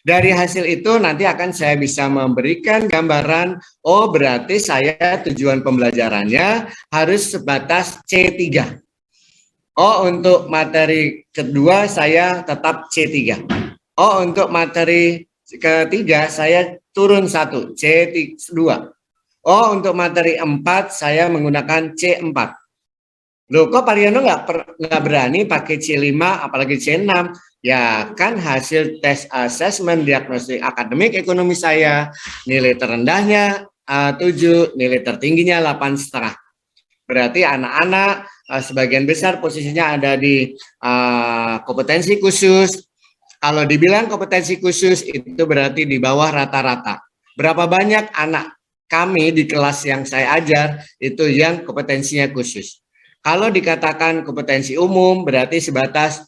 Dari hasil itu nanti akan saya bisa memberikan gambaran, oh berarti saya tujuan pembelajarannya harus sebatas C3. Oh, untuk materi kedua saya tetap C3. Oh, untuk materi ketiga saya turun 1, C2. Oh, untuk materi 4 saya menggunakan C4. Loh, kok Pak Riono nggak berani pakai C5 apalagi C6? Ya, kan hasil tes asesmen diagnostik akademik ekonomi saya, nilai terendahnya 7, nilai tertingginya 8,5. Berarti anak-anak sebagian besar posisinya ada di kompetensi khusus. Kalau dibilang kompetensi khusus itu berarti di bawah rata-rata. Berapa banyak anak kami di kelas yang saya ajar itu yang kompetensinya khusus. Kalau dikatakan kompetensi umum berarti sebatas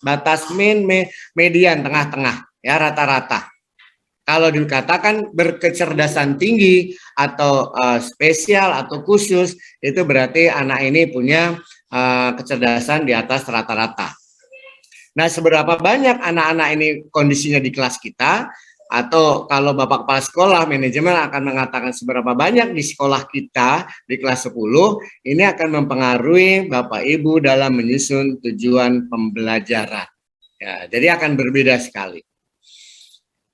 median tengah-tengah ya, rata-rata. Kalau dikatakan berkecerdasan tinggi atau spesial atau khusus, itu berarti anak ini punya kecerdasan di atas rata-rata. Nah, seberapa banyak anak-anak ini kondisinya di kelas kita, atau kalau Bapak Kepala Sekolah, manajemen akan mengatakan seberapa banyak di sekolah kita di kelas 10, ini akan mempengaruhi Bapak Ibu dalam menyusun tujuan pembelajaran. Ya, jadi akan berbeda sekali.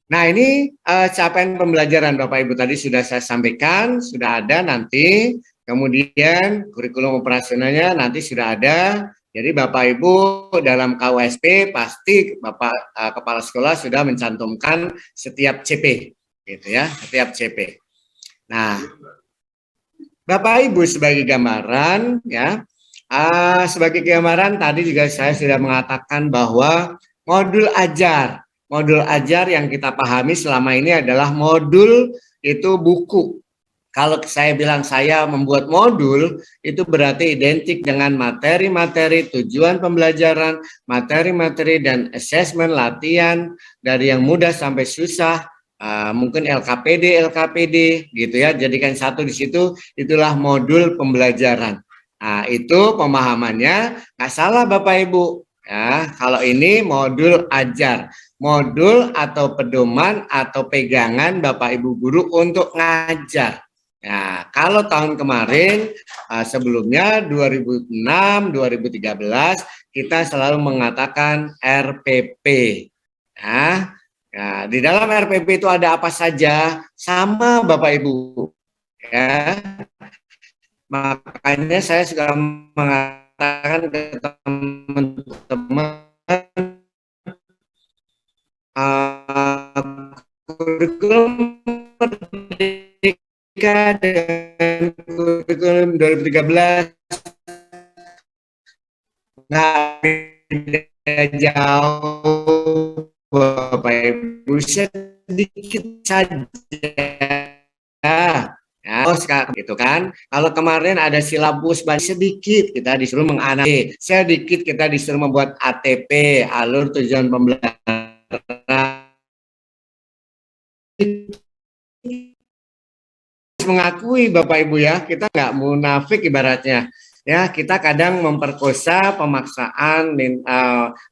Nah, ini capaian pembelajaran Bapak Ibu tadi sudah saya sampaikan, sudah ada nanti, kemudian kurikulum operasionalnya nanti sudah ada. Jadi Bapak Ibu dalam KUSP pasti Bapak Kepala Sekolah sudah mencantumkan setiap CP, gitu ya, setiap CP. Nah, Bapak Ibu sebagai gambaran ya, sebagai gambaran tadi juga saya sudah mengatakan bahwa modul ajar yang kita pahami selama ini adalah modul itu buku. Kalau saya bilang saya membuat modul, itu berarti identik dengan materi-materi tujuan pembelajaran, materi-materi dan asesmen latihan dari yang mudah sampai susah, mungkin LKPD gitu ya, jadikan satu di situ, itulah modul pembelajaran. Nah, itu pemahamannya, nggak salah Bapak Ibu. Ya, kalau ini modul ajar, modul atau pedoman atau pegangan Bapak Ibu guru untuk ngajar. Ya, kalau tahun kemarin sebelumnya 2006, 2013 kita selalu mengatakan RPP. Ya, ya, di dalam RPP itu ada apa saja? Sama Bapak Ibu. Ya. Makanya saya suka mengatakan ke teman-teman kurikulum Merdeka dengan kurikulum 2013 nggak beda jauh, Bapak Ibu, sedikit saja. Ya, gitu kan. Kalau kemarin ada silabus sedikit, kita disuruh menganalisis, sedikit kita disuruh membuat ATP, alur tujuan pembelajaran. Mengakui Bapak Ibu ya, kita nggak munafik ibaratnya. Ya, kita kadang memperkosa pemaksaan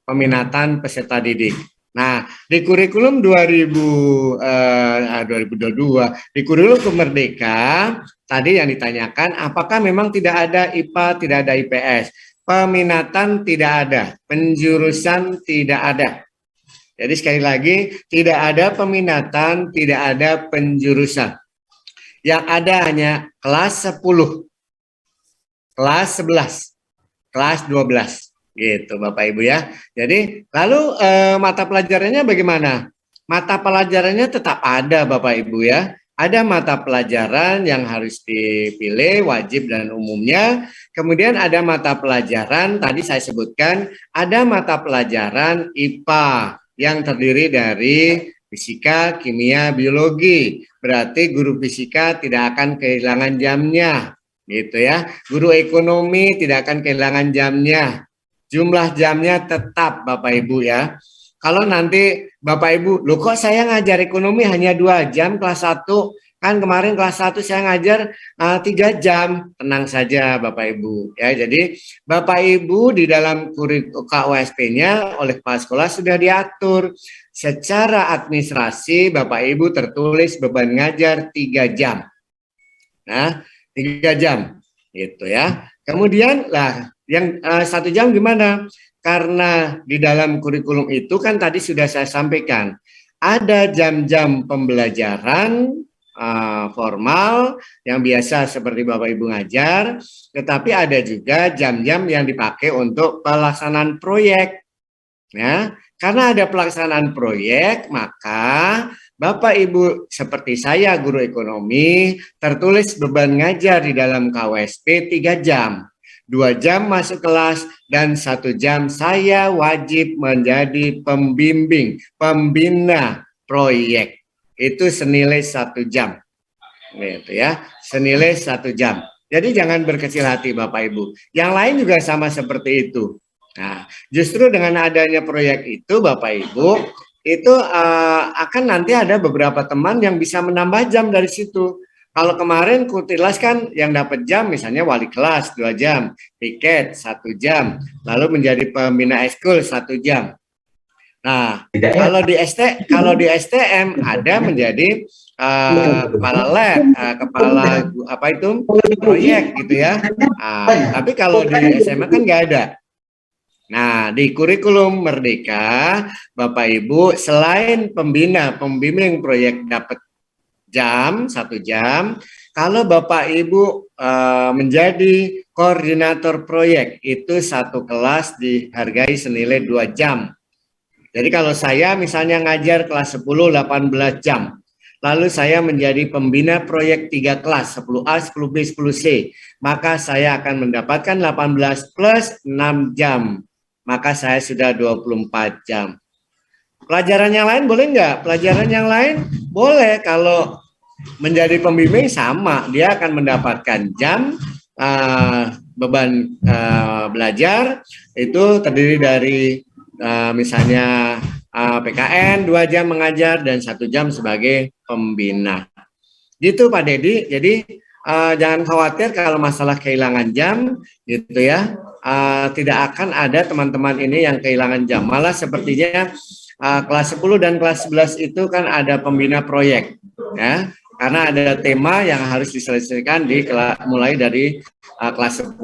peminatan peserta didik. Nah, di kurikulum 2022, di kurikulum Merdeka, tadi yang ditanyakan, apakah memang tidak ada IPA, tidak ada IPS? Peminatan tidak ada, penjurusan tidak ada. Jadi sekali lagi, tidak ada peminatan, tidak ada penjurusan. Yang ada hanya kelas 10, kelas 11, kelas 12. Gitu Bapak Ibu ya. Jadi lalu mata pelajarannya bagaimana? Mata pelajarannya tetap ada Bapak Ibu ya. Ada mata pelajaran yang harus dipilih wajib dan umumnya. Kemudian ada mata pelajaran tadi saya sebutkan, ada mata pelajaran IPA yang terdiri dari fisika, kimia, biologi. Berarti guru fisika tidak akan kehilangan jamnya. Gitu ya. Guru ekonomi tidak akan kehilangan jamnya. Jumlah jamnya tetap Bapak Ibu ya. Kalau nanti Bapak Ibu, loh kok saya ngajar ekonomi hanya 2 jam kelas 1, kan kemarin kelas 1 saya ngajar 3 jam. Tenang saja Bapak Ibu ya. Jadi Bapak Ibu di dalam kurikulum KUSP-nya oleh kepala sekolah sudah diatur. Secara administrasi Bapak Ibu tertulis beban ngajar 3 jam. Nah, 3 jam gitu ya. Kemudian lah yang 1 jam gimana? Karena di dalam kurikulum itu kan tadi sudah saya sampaikan, ada jam-jam pembelajaran formal yang biasa seperti Bapak Ibu ngajar, tetapi ada juga jam-jam yang dipakai untuk pelaksanaan proyek. Ya, karena ada pelaksanaan proyek, maka Bapak Ibu seperti saya guru ekonomi tertulis beban ngajar di dalam KUSP 3 jam. 2 jam masuk kelas dan 1 jam saya wajib menjadi pembimbing, pembina proyek. Itu senilai 1 jam. Gitu ya, senilai 1 jam. Jadi jangan berkecil hati Bapak Ibu. Yang lain juga sama seperti itu. Nah, justru dengan adanya proyek itu Bapak Ibu, itu akan nanti ada beberapa teman yang bisa menambah jam dari situ. Kalau kemarin Kutilas kan yang dapat jam misalnya wali kelas 2 jam, piket 1 jam, lalu menjadi pembina ekskul 1 jam. Nah, kalau di STM ada menjadi kepala lab, kepala apa itu proyek gitu ya. Tapi kalau di SMA kan nggak ada. Nah, di kurikulum Merdeka, Bapak Ibu selain pembina, pembimbing proyek dapat jam, 1 jam, kalau Bapak Ibu menjadi koordinator proyek, itu 1 kelas dihargai senilai 2 jam. Jadi kalau saya misalnya ngajar kelas 10, 18 jam, lalu saya menjadi pembina proyek 3 kelas, 10A, 10B, 10C, maka saya akan mendapatkan 18 plus 6 jam. Maka saya sudah 24 jam. Pelajaran yang lain boleh nggak? Pelajaran yang lain boleh. Kalau menjadi pembimbing sama, dia akan mendapatkan jam beban belajar itu terdiri dari misalnya PKN 2 jam mengajar dan 1 jam sebagai pembina. Gitu Pak Dedi. Jadi jangan khawatir kalau masalah kehilangan jam gitu ya. Tidak akan ada teman-teman ini yang kehilangan jam. Malah sepertinya kelas 10 dan kelas 11 itu kan ada pembina proyek ya. Karena ada tema yang harus diselesaikan mulai dari kelas 10.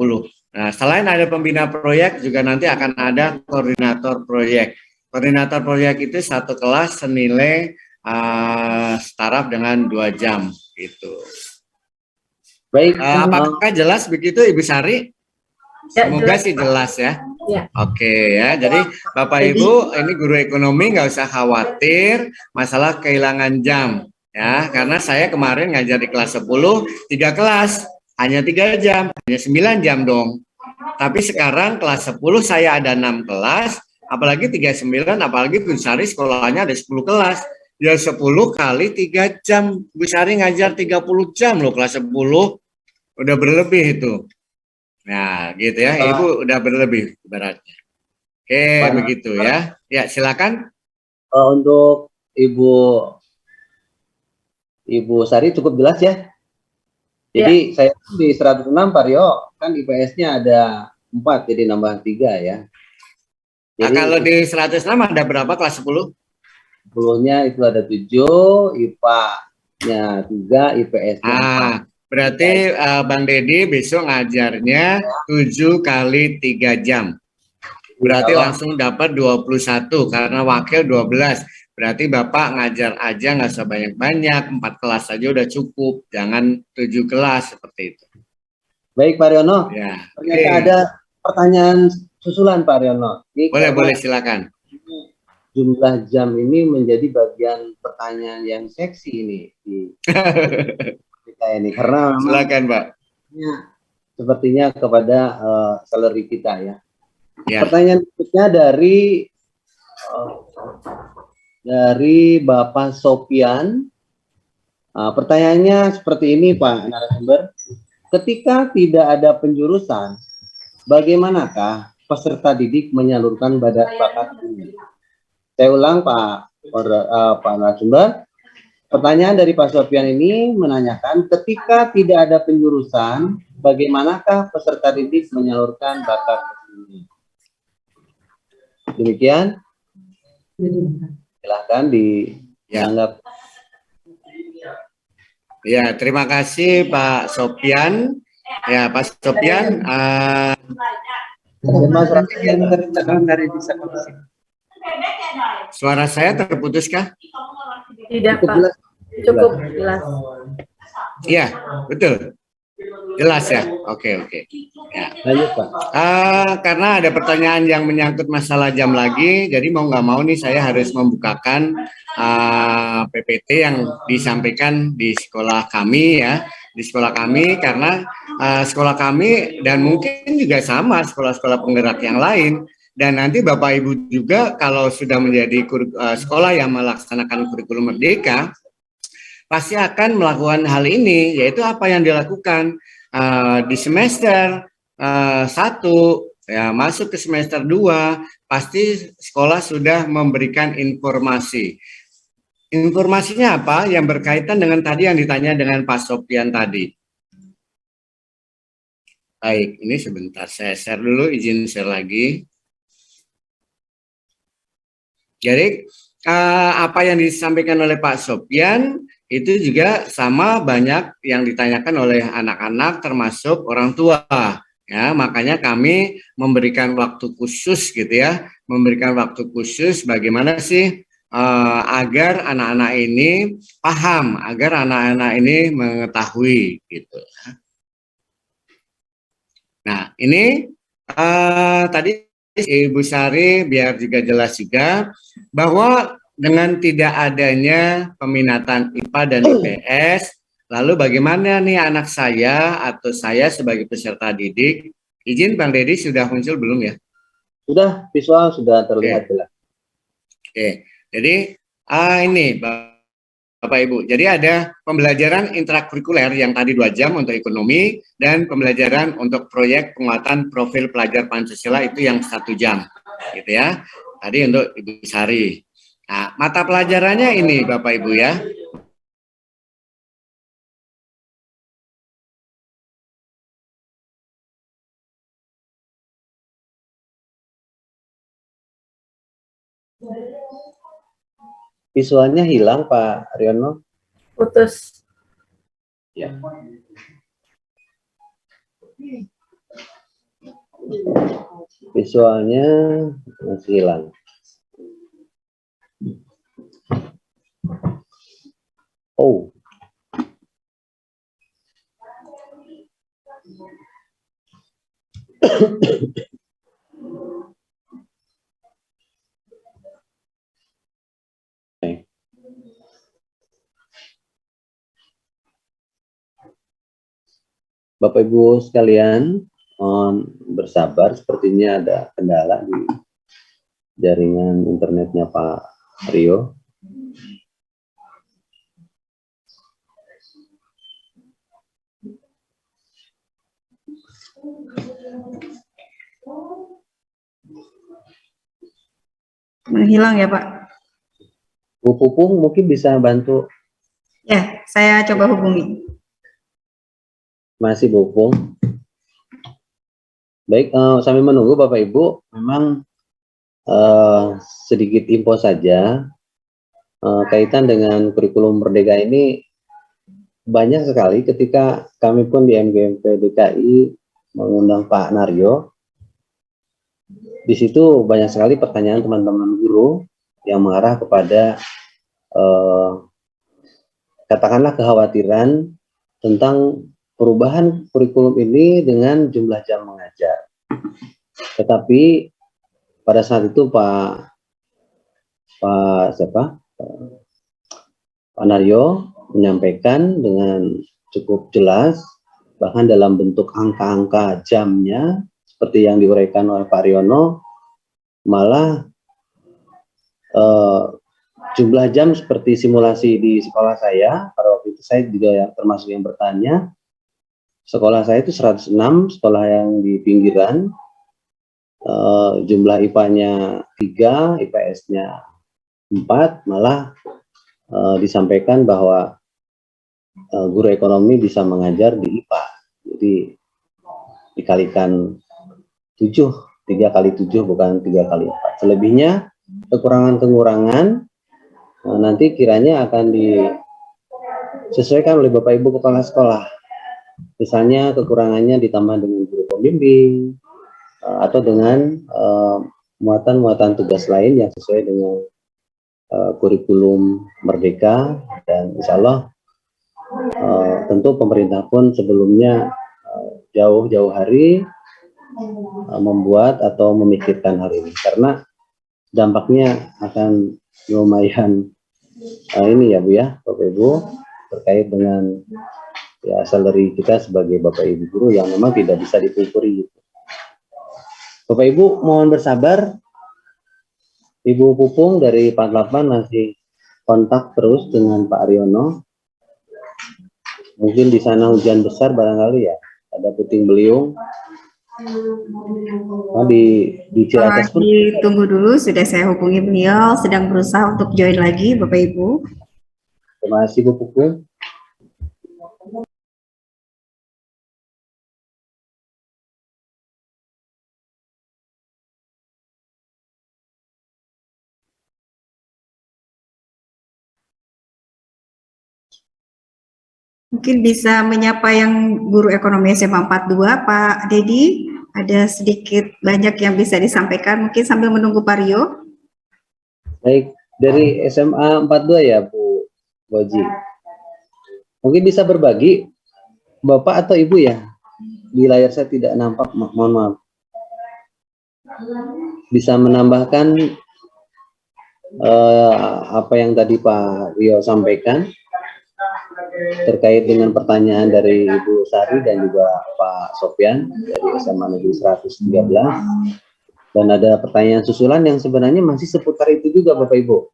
Nah, selain ada pembina proyek juga nanti akan ada koordinator proyek. Koordinator proyek itu 1 kelas senilai setara dengan 2 jam gitu. Baik. Apakah jelas begitu Ibu Sari? Ya, Semoga jelas, sih jelas ya. Ya. Oke ya, jadi Bapak Ibu ini guru ekonomi nggak usah khawatir masalah kehilangan jam ya, karena saya kemarin ngajar di kelas 10 3 kelas hanya 3 jam, hanya 9 jam dong. Tapi sekarang kelas 10 saya ada 6 kelas, apalagi 39, apalagi Bu Sari sekolahnya ada 10 kelas. Ya 10 kali 3 jam, Bu Sari ngajar 30 jam loh kelas 10, udah berlebih itu. Nah, gitu ya, Ibu udah berlebih ibaratnya. Oke, begitu ya. Ya, silakan. Untuk Ibu Sari cukup jelas ya. Jadi saya di 106 Pak Rio, kan IPS-nya ada 4, jadi nambah 3 ya. Nah, kalau di 106 ada berapa kelas 10? 10-nya itu ada 7, IPA-nya 3, IPS-nya 4. Berarti Bang Dedi besok ngajarnya 7 kali 3 jam. Berarti langsung dapat 21 karena wakil 12. Berarti Bapak ngajar aja nggak usah banyak-banyak, 4 kelas saja udah cukup. Jangan 7 kelas seperti itu. Baik Pak Riono. Ya. Ternyata ada pertanyaan susulan Pak Riono. Boleh silakan. Jumlah jam ini menjadi bagian pertanyaan yang seksi ini di kita ini, karena memang silakan Pak. Sepertinya kepada salary kita ya. Ya. Pertanyaan berikutnya dari Bapak Sopian. Pertanyaannya seperti ini Pak narasumber. Ketika tidak ada penjurusan, bagaimanakah peserta didik menyalurkan bakat ini? Saya ulang Pak narasumber. Pertanyaan dari Pak Sofian ini menanyakan, ketika tidak ada penjurusan, bagaimanakah peserta didik menyalurkan bakat ini? Demikian. Silahkan dianggap. Ya, terima kasih Pak Sofian. Ya, Pak Sofian. Dari bisa komisi. Suara saya terputus kah? Tidak Pak, cukup jelas. Iya, betul. Jelas ya. Oke. Ya. Lanjut Pak. Karena ada pertanyaan yang menyangkut masalah jam lagi, jadi mau nggak mau nih saya harus membukakan PPT yang disampaikan di sekolah kami ya, di sekolah kami, karena sekolah kami dan mungkin juga sama sekolah-sekolah penggerak yang lain. Dan nanti Bapak Ibu juga kalau sudah menjadi sekolah yang melaksanakan kurikulum merdeka, pasti akan melakukan hal ini, yaitu apa yang dilakukan di semester 1, ya, masuk ke semester 2, pasti sekolah sudah memberikan informasi. Informasinya apa? Yang berkaitan dengan tadi yang ditanya dengan Pak Sofian tadi. Baik, ini sebentar saya share dulu, izin share lagi. Jadi apa yang disampaikan oleh Pak Sofian itu juga sama banyak yang ditanyakan oleh anak-anak termasuk orang tua. Ya, makanya kami memberikan waktu khusus gitu ya, memberikan waktu khusus bagaimana sih agar anak-anak ini paham, agar anak-anak ini mengetahui gitu. Nah, ini tadi Ibu Sari biar juga jelas juga bahwa dengan tidak adanya peminatan IPA dan IPS, lalu bagaimana nih anak saya atau saya sebagai peserta didik? Izin Bang Dedi sudah muncul belum ya? Sudah, visual sudah terlihat jelas. Oke, jadi ini Bapak Ibu, jadi ada pembelajaran intrakurikuler yang tadi 2 jam untuk ekonomi dan pembelajaran untuk proyek penguatan profil pelajar Pancasila itu yang 1 jam, gitu ya. Tadi untuk Ibu Sari. Nah, mata pelajarannya ini Bapak Ibu ya. Visualnya hilang Pak Riono. Putus. Ya. Visualnya masih hilang. Oh. Bapak Ibu sekalian, mohon bersabar, sepertinya ada kendala di jaringan internetnya Pak Rio. Menghilang ya Pak? Bu Pupung mungkin bisa bantu. Ya, saya coba hubungi. Masih Bu Pupung. Baik, sambil menunggu Bapak Ibu, memang sedikit info saja kaitan dengan kurikulum Merdeka ini banyak sekali ketika kami pun di MGMP DKI mengundang Pak Naryo. Di situ banyak sekali pertanyaan teman-teman guru yang mengarah kepada katakanlah kekhawatiran tentang perubahan kurikulum ini dengan jumlah jam mengajar. Tetapi pada saat itu Pak Naryo menyampaikan dengan cukup jelas, bahkan dalam bentuk angka-angka jamnya seperti yang diuraikan oleh Pak Riono, malah jumlah jam seperti simulasi di sekolah saya, pada waktu itu saya juga termasuk yang bertanya, sekolah saya itu 106, sekolah yang di pinggiran, jumlah IPA-nya 3, IPS-nya 4, malah disampaikan bahwa guru ekonomi bisa mengajar di IPA, jadi dikalikan 7, 3 kali 7 bukan 3 kali 4. Selebihnya kekurangan-kekurangan nanti kiranya akan disesuaikan oleh Bapak Ibu Kepala Sekolah. Misalnya kekurangannya ditambah dengan guru pembimbing atau dengan muatan-muatan tugas lain yang sesuai dengan kurikulum Merdeka, dan insya Allah tentu pemerintah pun sebelumnya jauh-jauh hari membuat atau memikirkan hal ini karena dampaknya akan lumayan ini ya Bu ya, Bapak Ibu, terkait dengan ya salary kita sebagai Bapak Ibu guru yang memang tidak bisa dipungkiri. Bapak Ibu mohon bersabar, Ibu Pupung dari 48 masih kontak terus dengan Pak Riono. Mungkin di sana hujan besar barangkali ya, ada puting beliung. Nah, di Ciracas pun Ditunggu dulu, sudah saya hubungi beliau, sedang berusaha untuk join lagi Bapak Ibu. terima kasih Bu Pupung. Mungkin bisa menyapa yang guru ekonomi SMA 42, Pak Dedi. Ada sedikit banyak yang bisa disampaikan, mungkin sambil menunggu Pak Rio. Baik, dari SMA 42 ya Bu Boji. Mungkin bisa berbagi Bapak atau Ibu ya. Di layar saya tidak nampak, mohon maaf. Bisa menambahkan apa yang tadi Pak Rio sampaikan terkait dengan pertanyaan dari Ibu Sari dan juga Pak Sofyan dari SMA Negeri 113, dan ada pertanyaan susulan yang sebenarnya masih seputar itu juga Bapak Ibu,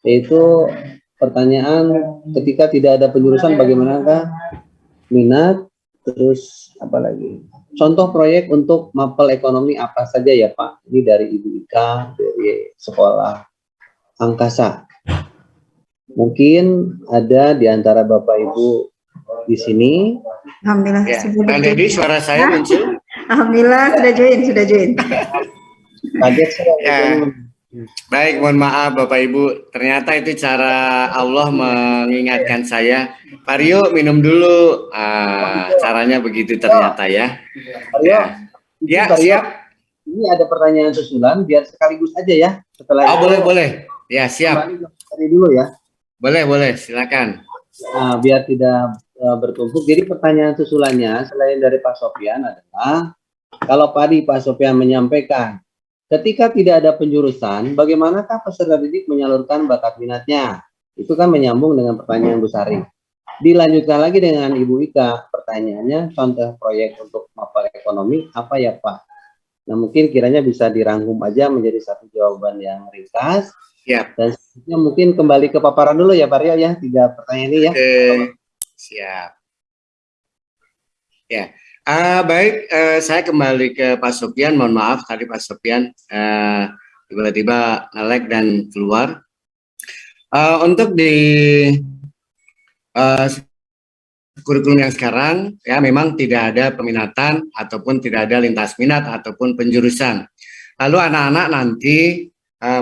yaitu pertanyaan ketika tidak ada penjurusan bagaimanakah minat, terus apa lagi contoh proyek untuk mapel ekonomi apa saja ya Pak. Ini dari Ibu Ika dari sekolah Angkasa. Mungkin ada di antara Bapak Ibu di sini. Alhamdulillah. Ya, sudah Bang join. Dedi, suara saya muncul. Alhamdulillah sudah join. Kaget saya. Ya. Baik, mohon maaf Bapak Ibu. Ternyata itu cara Allah mengingatkan saya. Pak Rio minum dulu. Caranya begitu ternyata ya. Pak Rio, Ya, Pak Rio, siap. ini ada pertanyaan susulan, biar sekaligus aja ya. Setelah Oh, boleh. Ya, siap. Kembali dulu ya. Boleh, silakan. Nah, biar tidak bertumpuk. Jadi pertanyaan susulannya selain dari Pak Sofyan adalah, kalau tadi Pak Sofyan menyampaikan, ketika tidak ada penjurusan, bagaimanakah peserta didik menyalurkan bakat minatnya? Itu kan menyambung dengan pertanyaan Bu Sari. Dilanjutkan lagi dengan Ibu Ika, pertanyaannya contoh proyek untuk mapel ekonomi apa ya Pak? Nah mungkin kiranya bisa dirangkum aja menjadi satu jawaban yang ringkas. Siap. Dan selanjutnya mungkin kembali ke paparan dulu ya Pak Rio ya, 3 pertanyaan ini ya. Oke, siap. Ya, baik, saya kembali ke Pak Sofian, mohon maaf tadi Pak Sofian tiba-tiba nge-lag dan keluar. Untuk di kurikulum yang sekarang ya memang tidak ada peminatan ataupun tidak ada lintas minat ataupun penjurusan. Lalu anak-anak nanti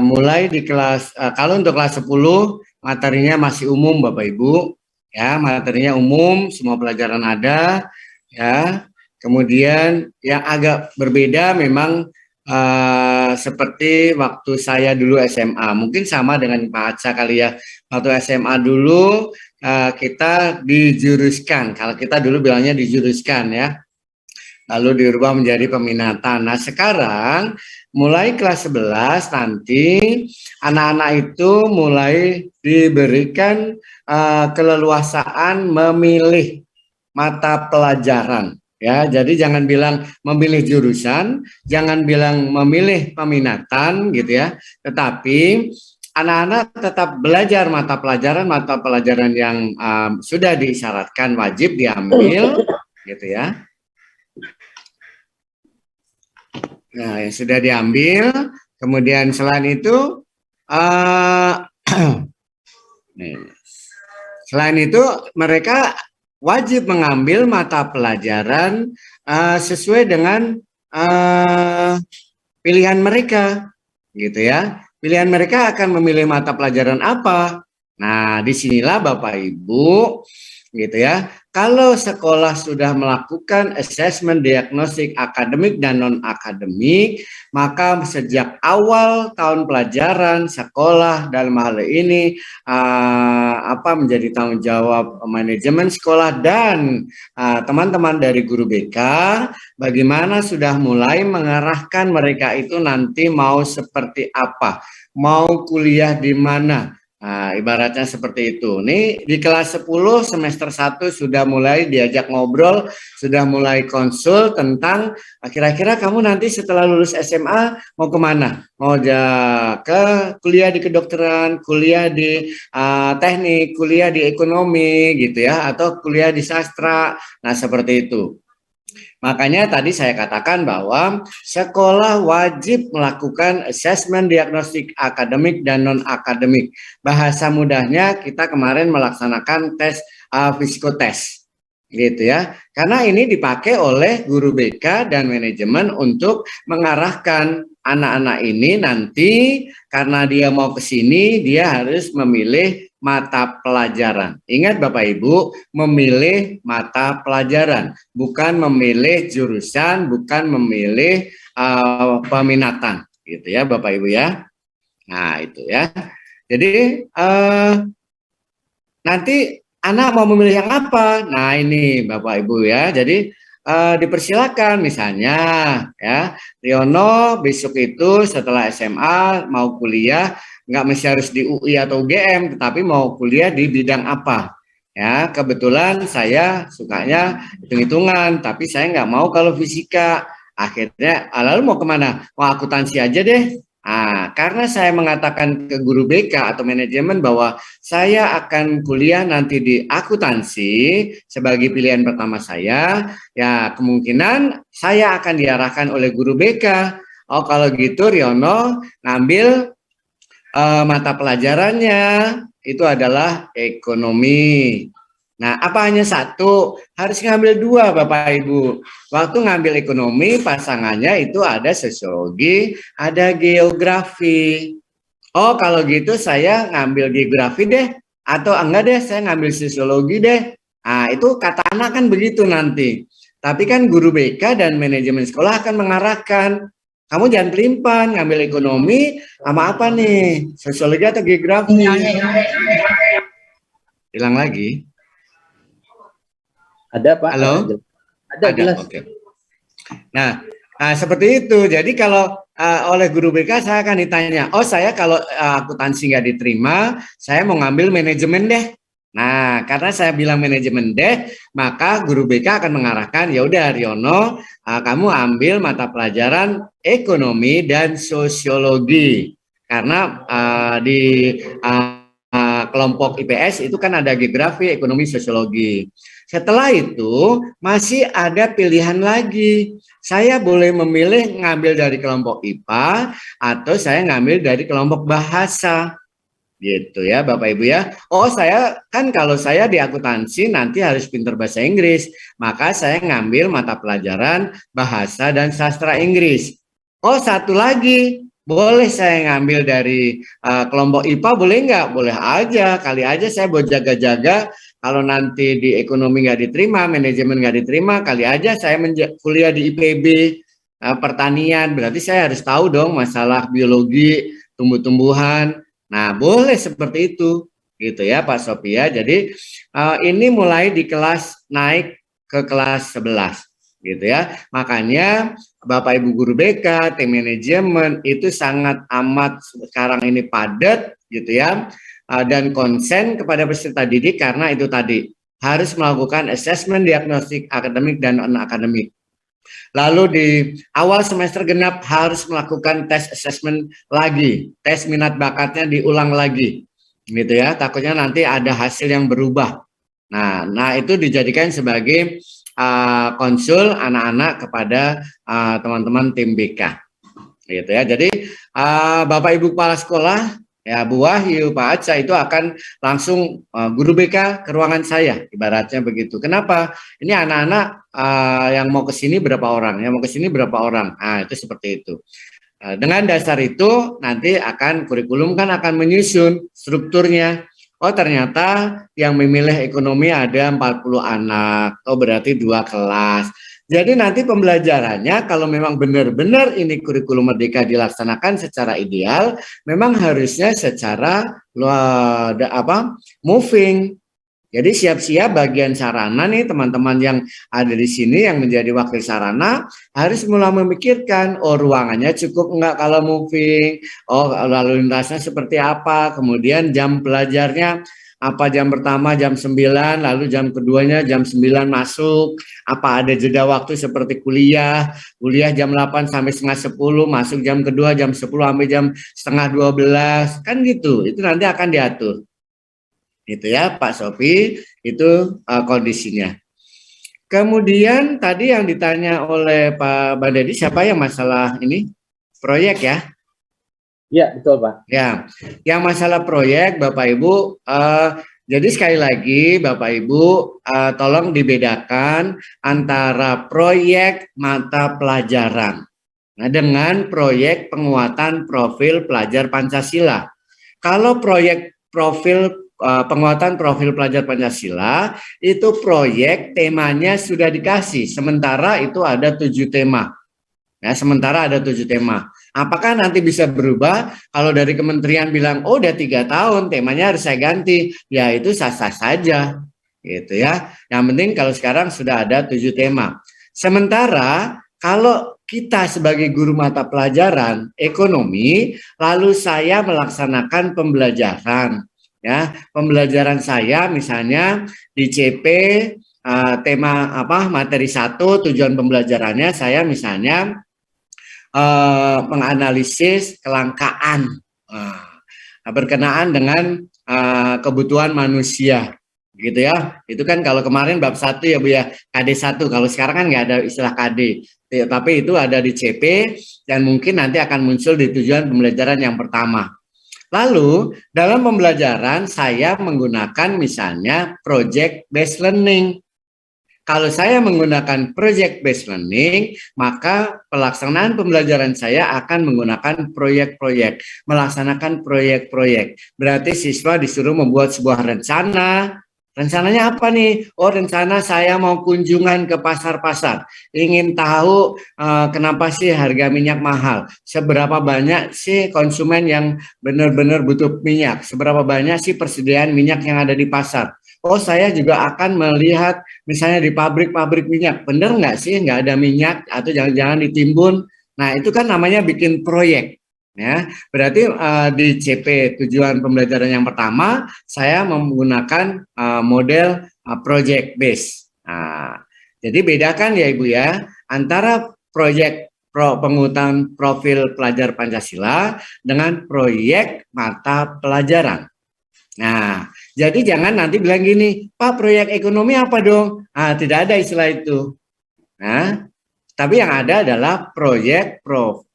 mulai di kelas kalau untuk kelas 10 materinya masih umum Bapak Ibu ya, materinya umum, semua pelajaran ada ya. Kemudian yang agak berbeda memang seperti waktu saya dulu SMA, mungkin sama dengan Pak Aca kali ya. Waktu SMA dulu kita dijuruskan, kalau kita dulu bilangnya dijuruskan ya, lalu dirubah menjadi peminatan. Nah sekarang mulai kelas 11 nanti anak-anak itu mulai diberikan keleluasaan memilih mata pelajaran. Ya, jadi jangan bilang memilih jurusan, jangan bilang memilih peminatan gitu ya. Tetapi anak-anak tetap belajar mata pelajaran yang sudah disyaratkan wajib diambil gitu ya. Nah, yang sudah diambil, kemudian selain itu mereka wajib mengambil mata pelajaran sesuai dengan pilihan mereka, gitu ya. Pilihan mereka akan memilih mata pelajaran apa. Nah, disinilah Bapak Ibu, gitu ya. Kalau sekolah sudah melakukan asesmen diagnostik akademik dan non akademik, maka sejak awal tahun pelajaran sekolah dalam hal ini menjadi tanggung jawab manajemen sekolah dan teman-teman dari guru BK, bagaimana sudah mulai mengarahkan mereka itu nanti mau seperti apa, mau kuliah di mana. Nah, ibaratnya seperti itu. Nih di kelas 10 semester 1 sudah mulai diajak ngobrol, sudah mulai konsul tentang kira-kira kamu nanti setelah lulus SMA mau kemana? Mau ke kuliah di kedokteran, kuliah di teknik, kuliah di ekonomi gitu ya, atau kuliah di sastra. Nah, seperti itu. Makanya tadi saya katakan bahwa sekolah wajib melakukan asesmen diagnostik akademik dan non-akademik. Bahasa mudahnya kita kemarin melaksanakan tes psikotes, gitu ya. Karena ini dipakai oleh guru BK dan manajemen untuk mengarahkan anak-anak ini nanti karena dia mau ke sini, dia harus memilih mata pelajaran. Ingat Bapak Ibu, memilih mata pelajaran, bukan memilih jurusan, bukan memilih peminatan, gitu ya Bapak Ibu ya. Nah itu ya. Jadi nanti anak mau memilih yang apa? Nah ini Bapak Ibu ya. Jadi dipersilakan misalnya ya, Riono besok itu setelah SMA mau kuliah, nggak mesti harus di UI atau UGM, tetapi mau kuliah di bidang apa ya. Kebetulan saya sukanya hitung-hitungan, tapi saya nggak mau kalau fisika. Akhirnya lalu mau kemana? Mau akuntansi aja deh. Nah, karena saya mengatakan ke guru BK atau manajemen bahwa saya akan kuliah nanti di akuntansi sebagai pilihan pertama saya, ya kemungkinan saya akan diarahkan oleh guru BK. Oh kalau gitu Riono ngambil mata pelajarannya itu adalah ekonomi. Nah, apa hanya satu? Harus ngambil dua, Bapak Ibu. Waktu ngambil ekonomi, pasangannya itu ada sosiologi, ada geografi. Oh, kalau gitu saya ngambil geografi deh. Atau enggak deh, saya ngambil sosiologi deh. Nah, itu kata anak kan begitu nanti. Tapi kan guru BK dan manajemen sekolah akan mengarahkan. Kamu jangan pelimpan, ngambil ekonomi sama apa nih? Sosiologi atau geografi? Hilang lagi. Ada Pak. Halo? Ada jelas. Oke. Nah, seperti itu. Jadi kalau oleh guru BK saya akan ditanya, oh saya kalau akuntansi nggak diterima, saya mau ngambil manajemen deh. Nah, karena saya bilang manajemen deh, maka guru BK akan mengarahkan, ya udah Riono, kamu ambil mata pelajaran ekonomi dan sosiologi. Karena di kelompok IPS itu kan ada geografi, ekonomi, sosiologi. Setelah itu masih ada pilihan lagi. Saya boleh memilih ngambil dari kelompok IPA atau saya ngambil dari kelompok bahasa. Gitu ya Bapak Ibu ya. Oh saya kan kalau saya di akuntansi nanti harus pintar bahasa Inggris. Maka saya ngambil mata pelajaran bahasa dan sastra Inggris. Oh satu lagi, boleh saya ngambil dari kelompok IPA boleh nggak? Boleh aja, kali aja saya buat jaga-jaga. Kalau nanti di ekonomi nggak diterima, manajemen nggak diterima, kali aja saya kuliah di IPB, pertanian. Berarti saya harus tahu dong masalah biologi, tumbuh-tumbuhan. Nah, boleh seperti itu, gitu ya Pak Sophia. Jadi ini mulai di kelas naik ke kelas 11, gitu ya. Makanya Bapak Ibu guru BK, tim manajemen itu sangat amat sekarang ini padat, gitu ya, dan konsen kepada peserta didik karena itu tadi harus melakukan asesmen diagnostik akademik dan non-akademik. Lalu di awal semester genap harus melakukan tes assessment lagi, tes minat bakatnya diulang lagi, gitu ya. Takutnya nanti ada hasil yang berubah. Nah itu dijadikan sebagai konsul anak-anak kepada teman-teman tim BK, gitu ya. Jadi Bapak Ibu kepala sekolah, ya Bu Wahyu, Pak Aca itu akan langsung guru BK ke ruangan saya, ibaratnya begitu. Kenapa? Ini anak-anak yang mau ke sini berapa orang, yang mau ke sini berapa orang. Nah, itu seperti itu. Dengan dasar itu nanti akan kurikulum kan akan menyusun strukturnya. Oh ternyata yang memilih ekonomi ada 40 anak, oh berarti 2 kelas. Jadi nanti pembelajarannya kalau memang benar-benar ini kurikulum merdeka dilaksanakan secara ideal, memang harusnya secara moving. Jadi siap-siap bagian sarana nih teman-teman yang ada di sini yang menjadi wakil sarana harus mulai memikirkan, oh ruangannya cukup enggak kalau moving, oh lalu lintasnya seperti apa, kemudian jam belajarnya apa jam pertama jam 9, lalu jam keduanya jam 9 masuk, apa ada jeda waktu seperti kuliah jam 8 sampai setengah 10, masuk jam kedua jam 10 sampai jam setengah 12, kan gitu, itu nanti akan diatur. Gitu ya Pak Sofi, itu kondisinya. Kemudian tadi yang ditanya oleh Pak Bandedi, siapa yang masalah ini? Proyek ya? Ya, betul Pak. Ya, yang masalah proyek Bapak Ibu, jadi sekali lagi Bapak Ibu tolong dibedakan antara proyek mata pelajaran dengan proyek penguatan profil pelajar Pancasila. Kalau proyek penguatan profil pelajar Pancasila itu proyek temanya sudah dikasih, sementara itu ada 7 tema. Ya, sementara ada 7 tema. Apakah nanti bisa berubah? Kalau dari kementerian bilang, oh udah 3 tahun, temanya harus saya ganti. Ya itu sah-sah saja, gitu ya. Yang penting kalau sekarang sudah ada 7 tema. Sementara kalau kita sebagai guru mata pelajaran ekonomi, lalu saya melaksanakan pembelajaran. Ya, pembelajaran saya misalnya di CP tema materi 1, tujuan pembelajarannya saya misalnya menganalisis kelangkaan berkenaan dengan kebutuhan manusia, gitu ya. Itu kan kalau kemarin bab 1 ya Bu ya, KD 1. Kalau sekarang kan nggak ada istilah KD, tapi itu ada di CP dan mungkin nanti akan muncul di tujuan pembelajaran yang pertama. Lalu dalam pembelajaran saya menggunakan misalnya project based learning. Kalau saya menggunakan project based learning, maka pelaksanaan pembelajaran saya akan menggunakan proyek-proyek, melaksanakan proyek-proyek. Berarti siswa disuruh membuat sebuah rencana. Rencananya apa nih? Oh, rencana saya mau kunjungan ke pasar-pasar. Ingin tahu kenapa sih harga minyak mahal? Seberapa banyak sih konsumen yang benar-benar butuh minyak? Seberapa banyak sih persediaan minyak yang ada di pasar? Oh, saya juga akan melihat misalnya di pabrik-pabrik minyak. Benar nggak sih nggak ada minyak atau jangan-jangan ditimbun? Nah, itu kan namanya bikin proyek. Ya, berarti di CP tujuan pembelajaran yang pertama saya menggunakan model project base. Nah, jadi bedakan ya Ibu ya antara proyek penguatan profil pelajar Pancasila dengan proyek mata pelajaran. Nah, jadi jangan nanti bilang gini, Pak, proyek ekonomi apa dong? Ah, tidak ada istilah itu. Nah, tapi yang ada adalah proyek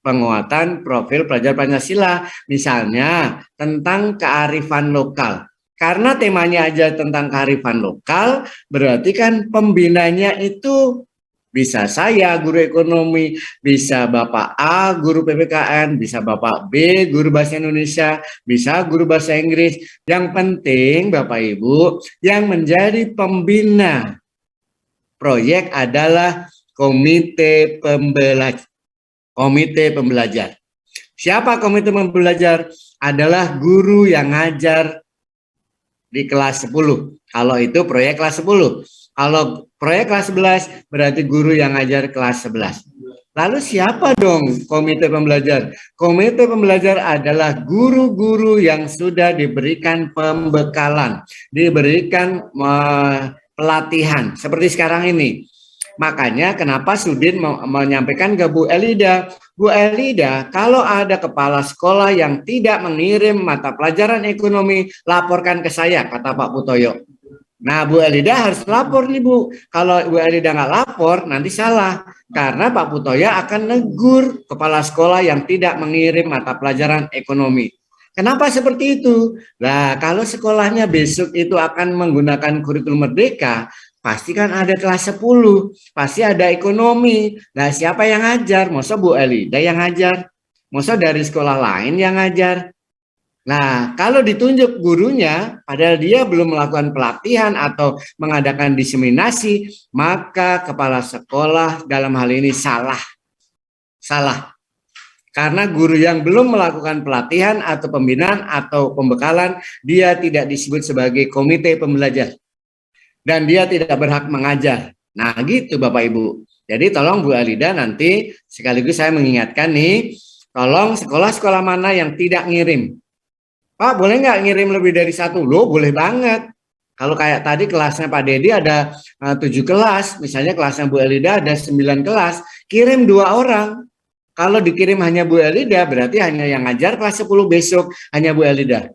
penguatan profil pelajar Pancasila, misalnya tentang kearifan lokal. Karena temanya aja tentang kearifan lokal, berarti kan pembinanya itu bisa saya, guru ekonomi, bisa Bapak A, guru PPKN, bisa Bapak B, guru bahasa Indonesia, bisa guru bahasa Inggris. Yang penting Bapak Ibu, yang menjadi pembina proyek adalah komite pembelajar. Komite pembelajar. Siapa komite pembelajar? Adalah guru yang ngajar di kelas 10. Kalau itu proyek kelas 10. Kalau proyek kelas 11 berarti guru yang ngajar kelas 11. Lalu siapa dong komite pembelajar? Komite pembelajar adalah guru-guru yang sudah diberikan pembekalan, diberikan pelatihan seperti sekarang ini. Makanya kenapa Sudin menyampaikan ke Bu Elida, Bu Elida, kalau ada kepala sekolah yang tidak mengirim mata pelajaran ekonomi, laporkan ke saya, kata Pak Putoyo. Nah, Bu Elida harus lapor nih Bu. Kalau Bu Elida nggak lapor, nanti salah. Karena Pak Putoyo akan negur kepala sekolah yang tidak mengirim mata pelajaran ekonomi. Kenapa seperti itu? Nah, kalau sekolahnya besok itu akan menggunakan kurikulum merdeka, pasti kan ada kelas 10, pasti ada ekonomi. Nah, siapa yang ngajar? Masa Bu Elida yang ngajar? Masa dari sekolah lain yang ngajar? Nah, kalau ditunjuk gurunya, padahal dia belum melakukan pelatihan atau mengadakan diseminasi, maka kepala sekolah dalam hal ini salah. Salah. Karena guru yang belum melakukan pelatihan atau pembinaan atau pembekalan, dia tidak disebut sebagai komite pembelajar. Dan dia tidak berhak mengajar. Nah, gitu Bapak Ibu. Jadi tolong Bu Elida nanti sekaligus saya mengingatkan nih, tolong sekolah-sekolah mana yang tidak ngirim. Pak, boleh nggak ngirim lebih dari satu? Loh, boleh banget. Kalau kayak tadi kelasnya Pak Dedi ada 7 kelas, misalnya kelasnya Bu Elida ada 9 kelas, kirim 2 orang. Kalau dikirim hanya Bu Elida, berarti hanya yang ngajar kelas 10 besok, hanya Bu Elida.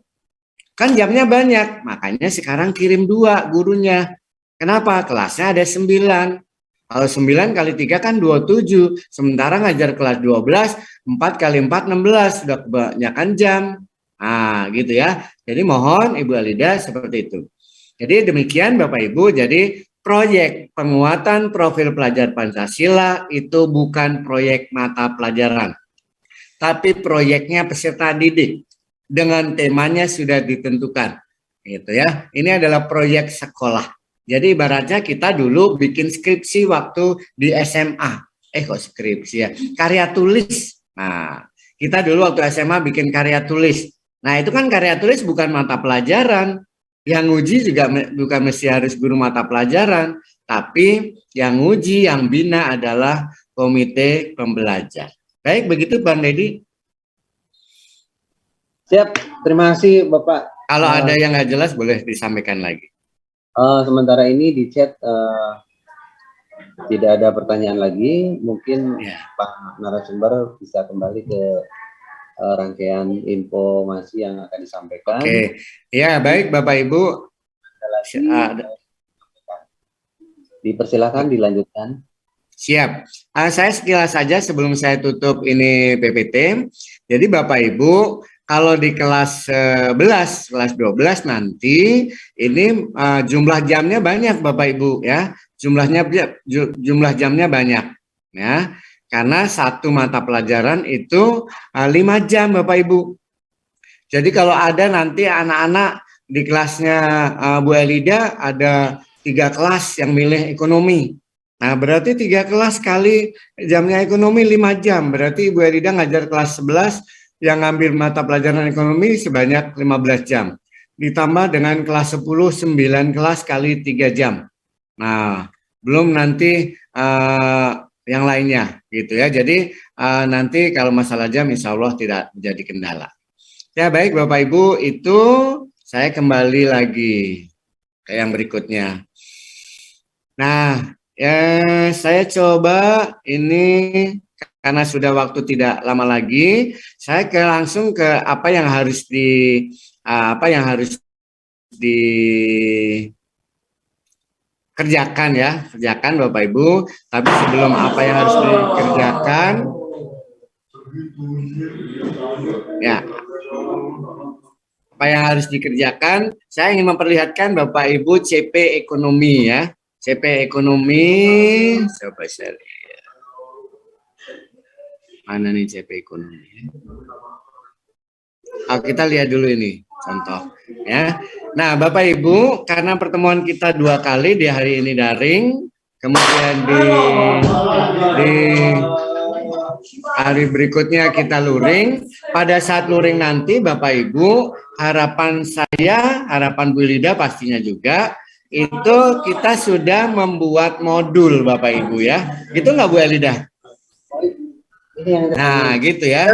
Kan jamnya banyak, makanya sekarang kirim 2 gurunya. Kenapa? Kelasnya ada 9. Kalau 9 kali 3 kan 27, sementara ngajar kelas 12, 4 kali 4, 16, sudah kebanyakan jam. Nah, gitu ya. Jadi mohon Ibu Elida seperti itu. Jadi demikian Bapak Ibu, jadi proyek penguatan profil pelajar Pancasila itu bukan proyek mata pelajaran, tapi proyeknya peserta didik dengan temanya sudah ditentukan. Gitu ya. Ini adalah proyek sekolah. Jadi ibaratnya kita dulu bikin skripsi waktu di SMA. Kok skripsi ya? Karya tulis. Nah, kita dulu waktu SMA bikin karya tulis. Nah, itu kan karya tulis bukan mata pelajaran. Yang nguji juga bukan mesti harus guru mata pelajaran, tapi yang nguji, yang bina adalah komite pembelajar. Baik, begitu Bang Dedi. Siap, terima kasih Bapak. Kalau ada yang nggak jelas boleh disampaikan lagi. Sementara ini di chat tidak ada pertanyaan lagi, mungkin Pak narasumber bisa kembali ke rangkaian informasi yang akan disampaikan. Oke, ya baik Bapak Ibu. Dipersilakan dilanjutkan. Siap. Saya sekilas saja sebelum saya tutup ini PPT. Jadi Bapak Ibu, kalau di kelas 11, kelas 12 nanti ini jumlah jamnya banyak Bapak Ibu ya. Jumlah jamnya banyak ya. Karena satu mata pelajaran itu 5 jam Bapak Ibu. Jadi kalau ada nanti anak-anak di kelasnya Bu Elida ada 3 kelas yang milih ekonomi. Nah berarti 3 kelas kali jamnya ekonomi 5 jam. Berarti Bu Elida ngajar kelas 11 yang ngambil mata pelajaran ekonomi sebanyak 15 jam. Ditambah dengan kelas 10 9 kelas kali 3 jam. Nah belum nanti yang lainnya gitu ya. Jadi nanti kalau masalah jam insya Allah tidak menjadi kendala. Ya baik Bapak Ibu, itu saya kembali lagi ke yang berikutnya. Nah, saya coba ini karena sudah waktu tidak lama lagi, saya langsung ke apa yang harus dikerjakan ya, kerjakan Bapak Ibu. Tapi sebelum apa yang harus dikerjakan, ya, apa yang harus dikerjakan, saya ingin memperlihatkan Bapak Ibu CP ekonomi ya. CP ekonomi, coba saya lihat. Mana nih CP ekonomi? Kita lihat dulu ini contoh ya. Nah, Bapak Ibu, karena pertemuan kita 2 kali di hari ini daring, kemudian di hari berikutnya kita luring. Pada saat luring nanti Bapak Ibu, harapan saya, harapan Bu Lida pastinya juga, itu kita sudah membuat modul Bapak Ibu ya. Gitu nggak Bu Elida? Nah gitu ya.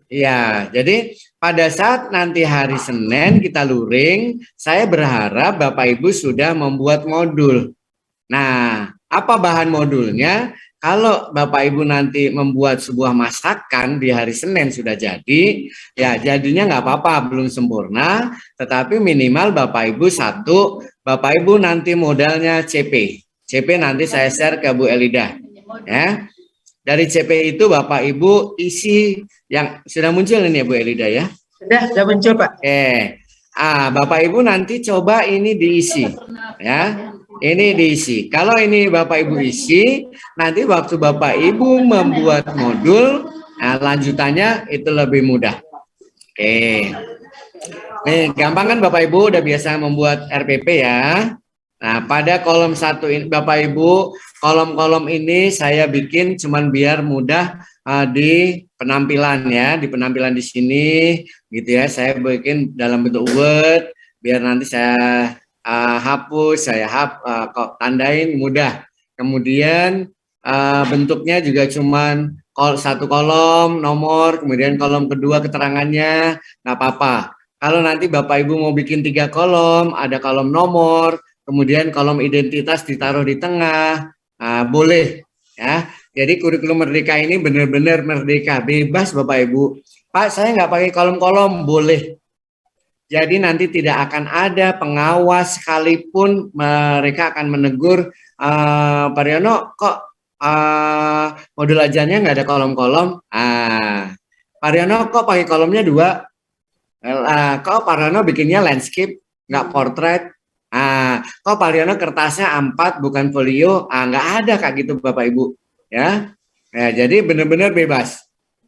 Iya, jadi pada saat nanti hari Senin kita luring, saya berharap Bapak Ibu sudah membuat modul. Nah, apa bahan modulnya? Kalau Bapak Ibu nanti membuat sebuah masakan di hari Senin sudah jadi, ya jadinya nggak apa-apa, belum sempurna, tetapi minimal Bapak Ibu satu, Bapak Ibu nanti modalnya CP. CP nanti saya share ke Bu Elida. Ya. Dari CP itu Bapak Ibu isi yang sudah muncul ini ya Bu Elida ya? Sudah muncul Pak. Bapak Ibu nanti coba ini diisi. Ya. Ini diisi. Kalau ini Bapak Ibu isi, nanti waktu Bapak Ibu membuat modul, lanjutannya itu lebih mudah. Oke. Nih, gampang kan Bapak Ibu udah biasa membuat RPP ya. Nah, pada kolom 1 ini Bapak Ibu, kolom-kolom ini saya bikin cuman biar mudah di penampilan ya, di penampilan di sini gitu ya. Saya bikin dalam bentuk Word biar nanti saya hapus, saya tandain mudah. Kemudian bentuknya juga cuman satu kolom nomor, kemudian kolom kedua keterangannya, nggak apa-apa. Kalau nanti Bapak Ibu mau bikin 3 kolom, ada kolom nomor, kemudian kolom identitas ditaruh di tengah, boleh ya. Jadi kurikulum merdeka ini benar-benar merdeka, bebas Bapak Ibu. Pak, saya nggak pakai kolom-kolom, boleh. Jadi nanti tidak akan ada pengawas sekalipun mereka akan menegur, Pak Riono kok modul ajarnya nggak ada kolom-kolom. Pak Riono kok pakai kolomnya 2. Kok Pak Riono bikinnya landscape nggak portrait. Kok Pak Riono kertasnya A4 bukan folio. Nggak ada Kak gitu Bapak Ibu ya. Jadi benar-benar bebas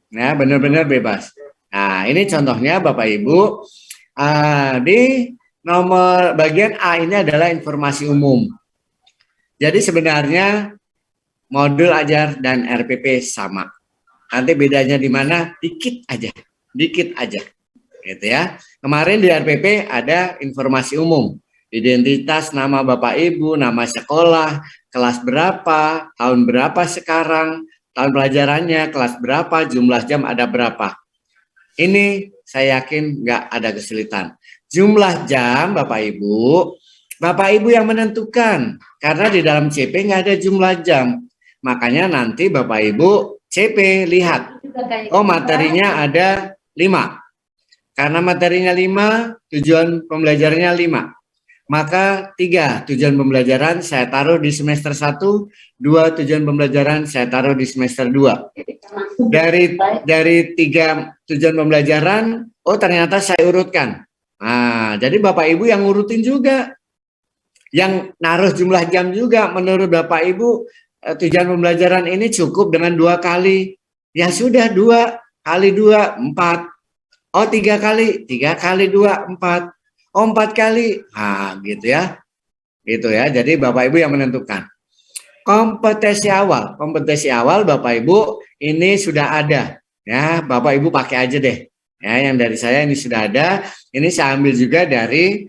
ya, benar-benar bebas. Nah ini contohnya Bapak Ibu. Di nomor bagian A ini adalah informasi umum. Jadi sebenarnya modul ajar dan RPP sama. Nanti bedanya di mana? Dikit aja, gitu ya. Kemarin di RPP ada informasi umum, identitas nama Bapak Ibu, nama sekolah, kelas berapa, tahun berapa sekarang, tahun pelajarannya, kelas berapa, jumlah jam ada berapa. Ini saya yakin nggak ada kesulitan. Jumlah jam Bapak Ibu yang menentukan. Karena di dalam CP nggak ada jumlah jam. Makanya nanti Bapak Ibu CP lihat. Oh materinya ada 5. Karena materinya 5, tujuan pembelajarannya 5. Maka 3 tujuan pembelajaran saya taruh di semester 1, 2 tujuan pembelajaran saya taruh di semester 2. Dari 3 tujuan pembelajaran, oh ternyata saya urutkan. Jadi Bapak Ibu yang ngurutin juga. Yang naruh jumlah jam juga menurut Bapak Ibu tujuan pembelajaran ini cukup dengan 2 kali. Ya sudah 2 kali 2, 4. Oh 3 kali 2, 4. Oh 4 kali, gitu ya. Gitu ya, jadi Bapak Ibu yang menentukan. Kompetensi awal Bapak Ibu ini sudah ada. Ya, Bapak Ibu pakai aja deh. Ya, yang dari saya ini sudah ada. Ini saya ambil juga dari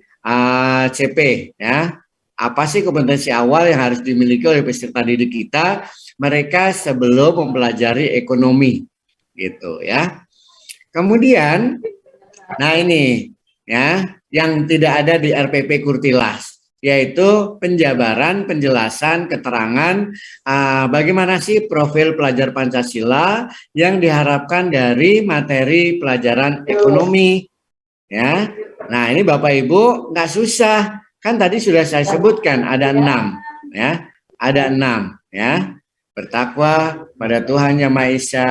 CP ya. Apa sih kompetensi awal yang harus dimiliki oleh peserta didik kita mereka sebelum mempelajari ekonomi gitu ya. Kemudian nah ini ya yang tidak ada di RPP Kurtilas, yaitu penjabaran, penjelasan, keterangan bagaimana sih profil pelajar Pancasila yang diharapkan dari materi pelajaran ekonomi ya. Nah ini Bapak Ibu nggak susah, kan tadi sudah saya sebutkan ada 6 ya, ada 6 ya, bertakwa pada Tuhan Yang Maha Esa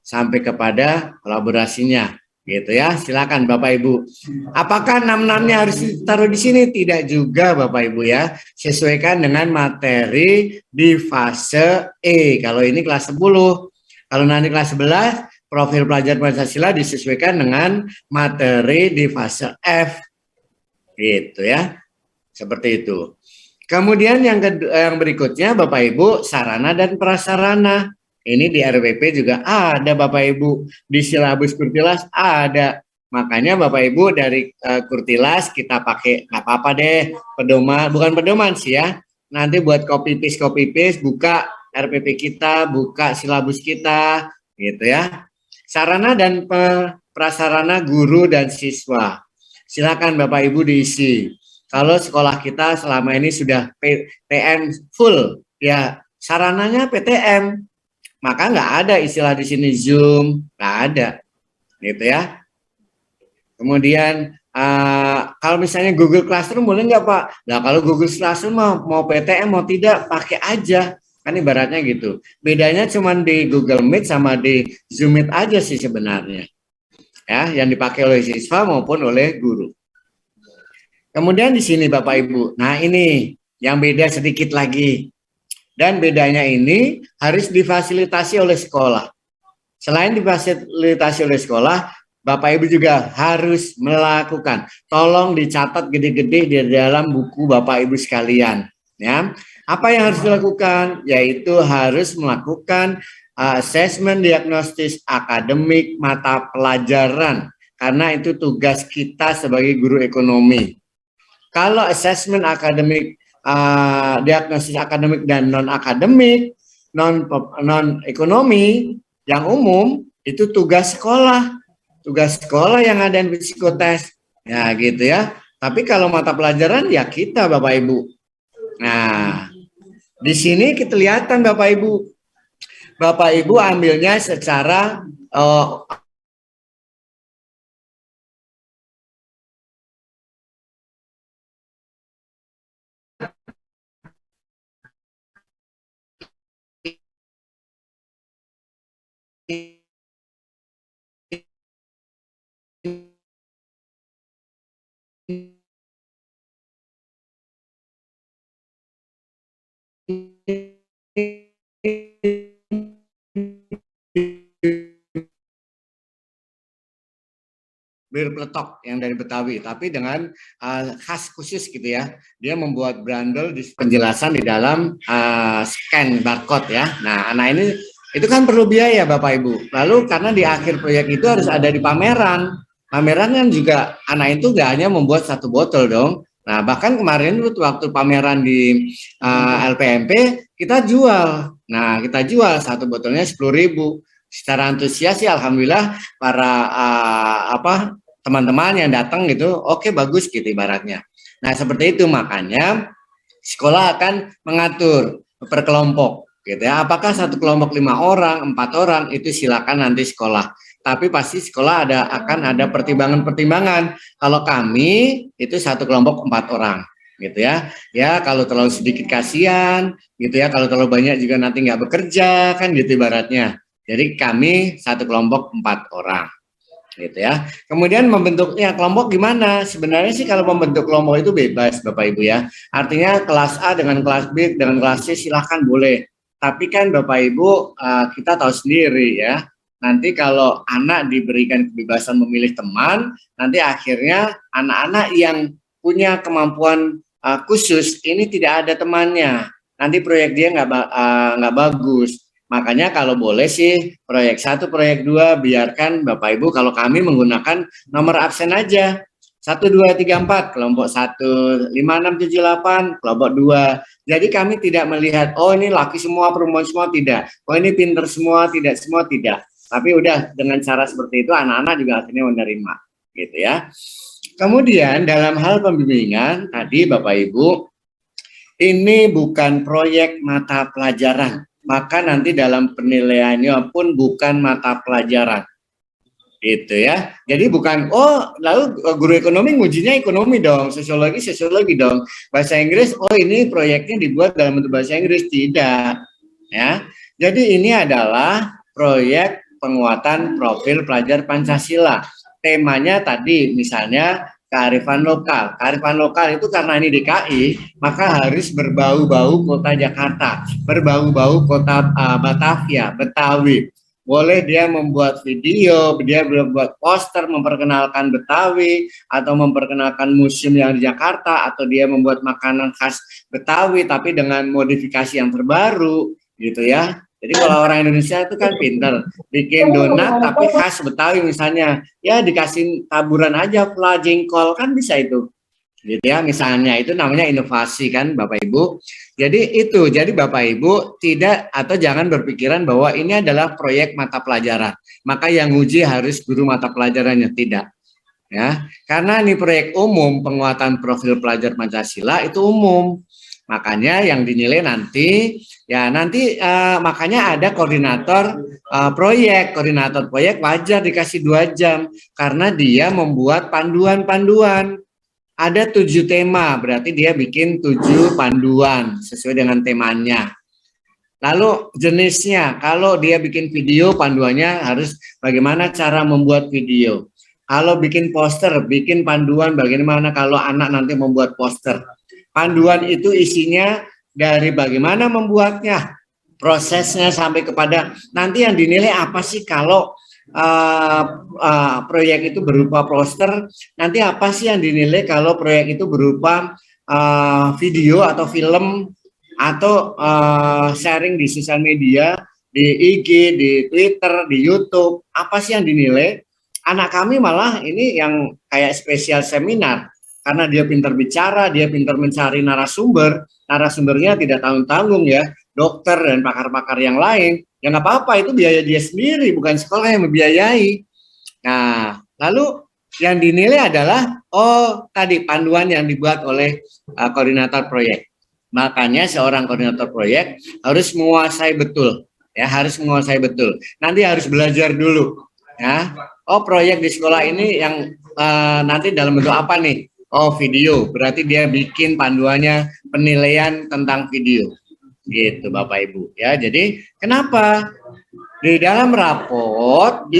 sampai kepada kolaborasinya gitu ya. Silakan Bapak Ibu. Apakah 6-6-nya harus ditaruh di sini? Tidak juga Bapak Ibu ya. Sesuaikan dengan materi di fase E. Kalau ini kelas 10. Kalau nanti kelas 11, profil pelajar Pancasila disesuaikan dengan materi di fase F. Gitu ya. Seperti itu. Kemudian yang berikutnya Bapak Ibu, sarana dan prasarana. Ini di RPP juga ada Bapak Ibu, di silabus Kurtilas ada. Makanya Bapak Ibu dari Kurtilas kita pakai, nggak apa-apa deh, pedoman, bukan pedoman sih ya. Nanti buat copy paste, buka RPP kita, buka silabus kita, gitu ya. Sarana dan prasarana guru dan siswa. Silakan Bapak Ibu diisi. Kalau sekolah kita selama ini sudah PTM full, ya sarananya PTM. Maka nggak ada istilah di sini Zoom, nggak ada, gitu ya. Kemudian kalau misalnya Google Classroom boleh nggak Pak? Nah kalau Google Classroom mau PTM mau tidak pakai aja, kan ibaratnya gitu. Bedanya cuma di Google Meet sama di Zoom Meet aja sih sebenarnya, ya, yang dipakai oleh siswa maupun oleh guru. Kemudian di sini Bapak Ibu, nah ini yang beda sedikit lagi. Dan bedanya ini harus difasilitasi oleh sekolah. Selain difasilitasi oleh sekolah, Bapak Ibu juga harus melakukan. Tolong dicatat gede-gede di dalam buku Bapak Ibu sekalian. Ya, apa yang harus dilakukan? Yaitu harus melakukan asesmen diagnostis akademik mata pelajaran. Karena itu tugas kita sebagai guru ekonomi. Kalau asesmen akademik, diagnosis akademik dan non akademik, non ekonomi yang umum itu tugas sekolah yang ada di psikotes ya gitu ya. Tapi kalau mata pelajaran ya kita Bapak Ibu. Nah di sini kelihatan Bapak Ibu ambilnya secara bir peletok yang dari Betawi, tapi dengan khas khusus gitu ya. Dia membuat brandel di penjelasan di dalam scan barcode ya. Nah, anak ini itu kan perlu biaya Bapak Ibu. Lalu karena di akhir proyek itu harus ada di pameran. Pameran kan juga anak itu gak hanya membuat satu botol dong. Nah, bahkan kemarin waktu pameran di LPMP kita jual. Nah, kita jual satu botolnya 10.000. Secara antusias sih alhamdulillah para teman-teman yang datang gitu, oke bagus gitu ibaratnya. Nah seperti itu makanya sekolah akan mengatur per kelompok gitu ya. Apakah satu kelompok 5 orang, 4 orang itu silakan nanti sekolah. Tapi pasti sekolah akan ada pertimbangan-pertimbangan. Kalau kami itu satu kelompok 4 orang gitu ya. Ya kalau terlalu sedikit kasihan gitu ya. Kalau terlalu banyak juga nanti nggak bekerja kan gitu ibaratnya. Jadi kami satu kelompok 4 orang. Gitu ya. Kemudian membentuknya kelompok gimana? Sebenarnya sih kalau membentuk kelompok itu bebas Bapak Ibu ya. Artinya kelas A dengan kelas B dengan kelas C silahkan boleh. Tapi kan Bapak Ibu kita tahu sendiri ya. Nanti kalau anak diberikan kebebasan memilih teman, nanti akhirnya anak-anak yang punya kemampuan khusus ini tidak ada temannya. Nanti proyek dia nggak bagus. Makanya kalau boleh sih proyek 1, proyek 2 biarkan Bapak Ibu kalau kami menggunakan nomor absen aja. 1, 2, 3, 4, kelompok 1, 5, 6, 7, 8, kelompok 2. Jadi kami tidak melihat, oh ini laki semua, perempuan semua, tidak. Oh ini pinter semua, tidak semua, tidak. Tapi udah dengan cara seperti itu anak-anak juga akhirnya menerima, gitu ya. Kemudian dalam hal pembimbingan, tadi Bapak Ibu, ini bukan proyek mata pelajaran. Maka nanti dalam penilaiannya pun bukan mata pelajaran. Gitu ya. Jadi bukan, oh lalu guru ekonomi ngujinya ekonomi dong, sosiologi dong, bahasa Inggris, oh ini proyeknya dibuat dalam bentuk bahasa Inggris, tidak. Ya. Jadi ini adalah proyek penguatan profil pelajar Pancasila. Temanya tadi misalnya kearifan lokal. Kearifan lokal itu karena ini DKI, maka harus berbau-bau kota Jakarta, berbau-bau kota Batavia, Betawi. Boleh dia membuat video, dia membuat poster memperkenalkan Betawi, atau memperkenalkan museum yang di Jakarta, atau dia membuat makanan khas Betawi tapi dengan modifikasi yang terbaru, gitu ya. Jadi kalau orang Indonesia itu kan pinter, bikin donat tapi khas Betawi misalnya, ya dikasih taburan aja pula jengkol, kan bisa itu. Gitu ya, misalnya itu namanya inovasi kan Bapak Ibu. Jadi itu, jadi Bapak Ibu tidak atau jangan berpikiran bahwa ini adalah proyek mata pelajaran. Maka yang uji harus guru mata pelajarannya, tidak. Ya, karena ini proyek umum penguatan profil pelajar Pancasila itu umum. Makanya yang dinilai nanti ya nanti makanya ada koordinator koordinator proyek wajar dikasih 2 jam karena dia membuat panduan-panduan. Ada 7 tema, berarti dia bikin 7 panduan sesuai dengan temanya. Lalu jenisnya, kalau dia bikin video, panduannya harus bagaimana cara membuat video. Kalau bikin poster, bikin panduan bagaimana kalau anak nanti membuat poster. Panduan itu isinya dari bagaimana membuatnya, prosesnya sampai kepada nanti yang dinilai apa sih kalau proyek itu berupa poster, nanti apa sih yang dinilai kalau proyek itu berupa video atau film atau sharing di sosial media, di IG, di Twitter, di YouTube, apa sih yang dinilai? Anak kami malah ini yang kayak spesial seminar, karena dia pintar bicara, dia pintar mencari narasumbernya tidak tanggung-tanggung ya, dokter dan pakar-pakar yang lain. Ya nggak apa-apa, itu biaya dia sendiri, bukan sekolah yang membiayai. Nah, lalu yang dinilai adalah, oh tadi panduan yang dibuat oleh koordinator proyek. Makanya seorang koordinator proyek harus menguasai betul, ya harus menguasai betul. Nanti harus belajar dulu, ya. Oh proyek di sekolah ini yang nanti dalam bentuk apa nih? Oh video, berarti dia bikin panduannya penilaian tentang video. Gitu Bapak Ibu ya. Jadi kenapa di dalam rapot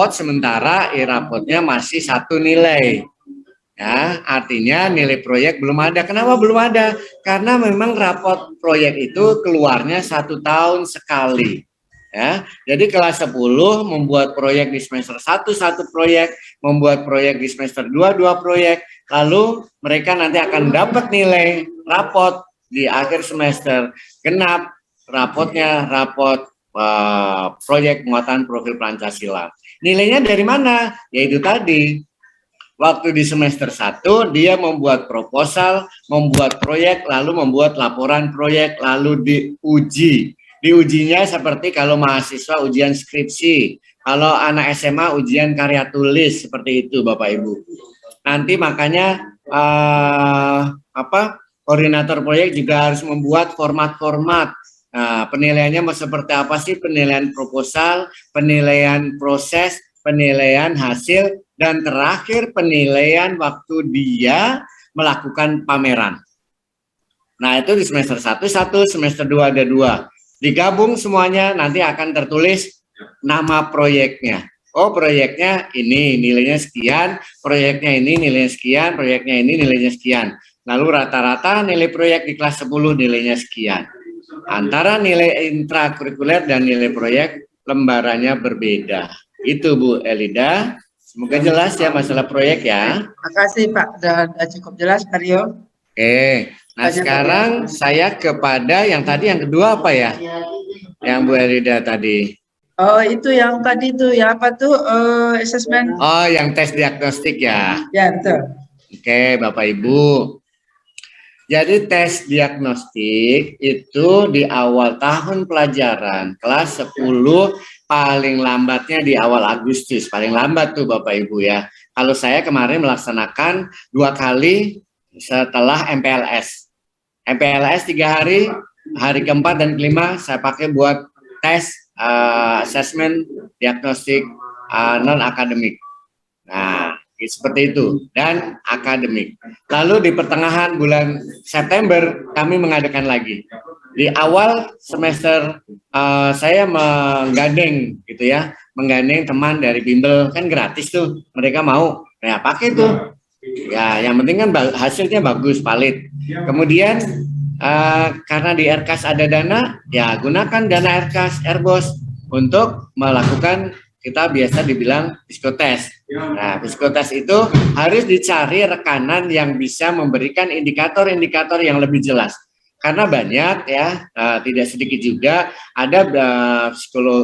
sementara rapotnya masih 1 nilai ya, artinya nilai proyek belum ada. Kenapa belum ada? Karena memang rapot proyek itu keluarnya 1 tahun sekali ya. Jadi kelas 10 membuat proyek di semester 1 proyek, membuat proyek di semester 2 proyek, lalu mereka nanti akan dapat nilai rapot di akhir semester genap, rapotnya rapot proyek penguatan profil Pancasila. Nilainya dari mana? Yaitu tadi, waktu di semester 1 dia membuat proposal, membuat proyek, lalu membuat laporan proyek, lalu diuji. Diujinya seperti kalau mahasiswa ujian skripsi, kalau anak SMA ujian karya tulis, seperti itu Bapak Ibu. Nanti makanya koordinator proyek juga harus membuat format-format. Nah, penilaiannya seperti apa sih? Penilaian proposal, penilaian proses, penilaian hasil, dan terakhir penilaian waktu dia melakukan pameran. Nah, itu di semester 1, semester 2 ada 2. Digabung semuanya, nanti akan tertulis nama proyeknya. Oh, proyeknya ini nilainya sekian, proyeknya ini nilainya sekian, proyeknya ini nilainya sekian. Lalu rata-rata nilai proyek di kelas 10 nilainya sekian. Antara nilai intrakurikuler dan nilai proyek lembarannya berbeda. Itu Bu Elida. Semoga jelas ya masalah proyek ya. Makasih Pak, sudah cukup jelas Pak Rio. Oke, nah sekarang saya kepada yang tadi yang kedua apa ya? Yang Bu Elida tadi. Oh itu yang tadi tuh ya apa tuh asesmen? Oh yang tes diagnostik ya. Ya betul. Oke, Bapak Ibu. Jadi tes diagnostik itu di awal tahun pelajaran kelas 10 paling lambatnya di awal Agustus. Paling lambat tuh Bapak Ibu ya. Kalau saya kemarin melaksanakan 2 kali setelah MPLS. MPLS 3 hari, hari keempat dan kelima saya pakai buat tes assessment diagnostik non-akademik. Nah, seperti itu, dan akademik. Lalu di pertengahan bulan September kami mengadakan lagi. Di awal semester saya menggandeng gitu ya, menggandeng teman dari bimbel, kan gratis tuh, mereka mau, ya pakai tuh. Ya, yang penting kan hasilnya bagus, valid. Kemudian karena di RKAS ada dana, ya gunakan dana RKAS, Airbus untuk melakukan kita biasa dibilang psikotes. Nah, psikotes itu harus dicari rekanan yang bisa memberikan indikator-indikator yang lebih jelas. Karena banyak ya, tidak sedikit juga ada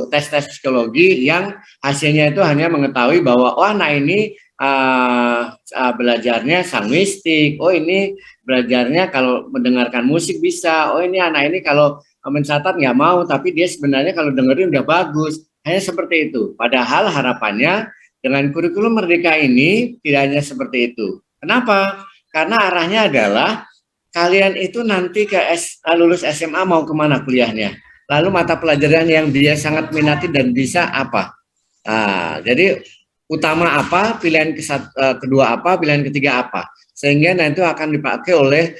tes-tes psikologi yang hasilnya itu hanya mengetahui bahwa oh anak ini belajarnya sanguistik, oh ini belajarnya kalau mendengarkan musik bisa, oh ini anak ini kalau mencatat nggak mau, tapi dia sebenarnya kalau dengerin udah bagus. Hanya seperti itu. Padahal harapannya dengan kurikulum merdeka ini tidak hanya seperti itu. Kenapa? Karena arahnya adalah kalian itu nanti lulus SMA mau kemana kuliahnya. Lalu mata pelajaran yang dia sangat minati dan bisa apa. Jadi utama apa, pilihan kedua apa, pilihan ketiga apa. Sehingga nanti itu akan dipakai oleh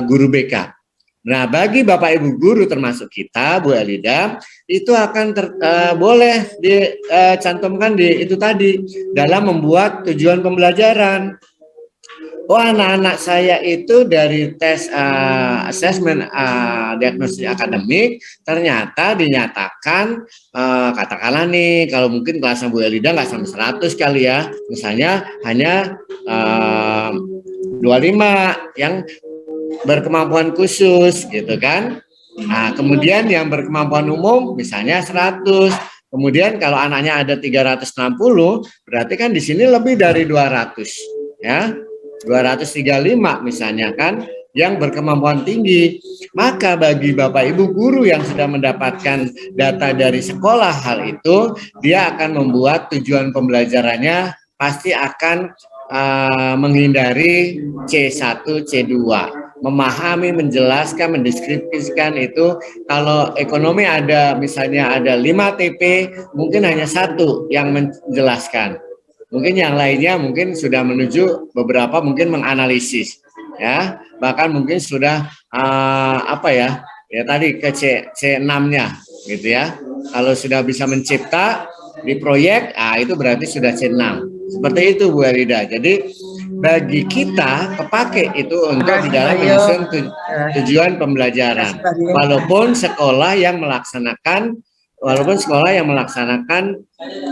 guru BK. Nah, bagi Bapak Ibu guru termasuk kita, Bu Elida, itu akan boleh dicantumkan di itu tadi dalam membuat tujuan pembelajaran. Oh, anak-anak saya itu dari tes assessment diagnostik akademik ternyata dinyatakan katakanlah nih kalau mungkin kelasnya Bu Elida nggak sampai 100 kali ya, misalnya hanya 25 yang berkemampuan khusus gitu kan. Nah, kemudian yang berkemampuan umum misalnya 100. Kemudian kalau anaknya ada 360, berarti kan di sini lebih dari 200 ya. 235 misalnya kan yang berkemampuan tinggi. Maka bagi Bapak Ibu guru yang sudah mendapatkan data dari sekolah hal itu, dia akan membuat tujuan pembelajarannya pasti akan menghindari C1, C2. Memahami, menjelaskan, mendeskripsikan itu. Kalau ekonomi ada misalnya ada 5 TP, mungkin hanya 1 yang menjelaskan. Mungkin yang lainnya mungkin sudah menuju beberapa mungkin menganalisis ya. Bahkan mungkin sudah ya tadi ke C6-nya gitu ya. Kalau sudah bisa mencipta di proyek, itu berarti sudah C6. Seperti itu Bu Elida. Jadi bagi kita kepake itu untuk di dalam menyusun tujuan pembelajaran. Walaupun sekolah yang melaksanakan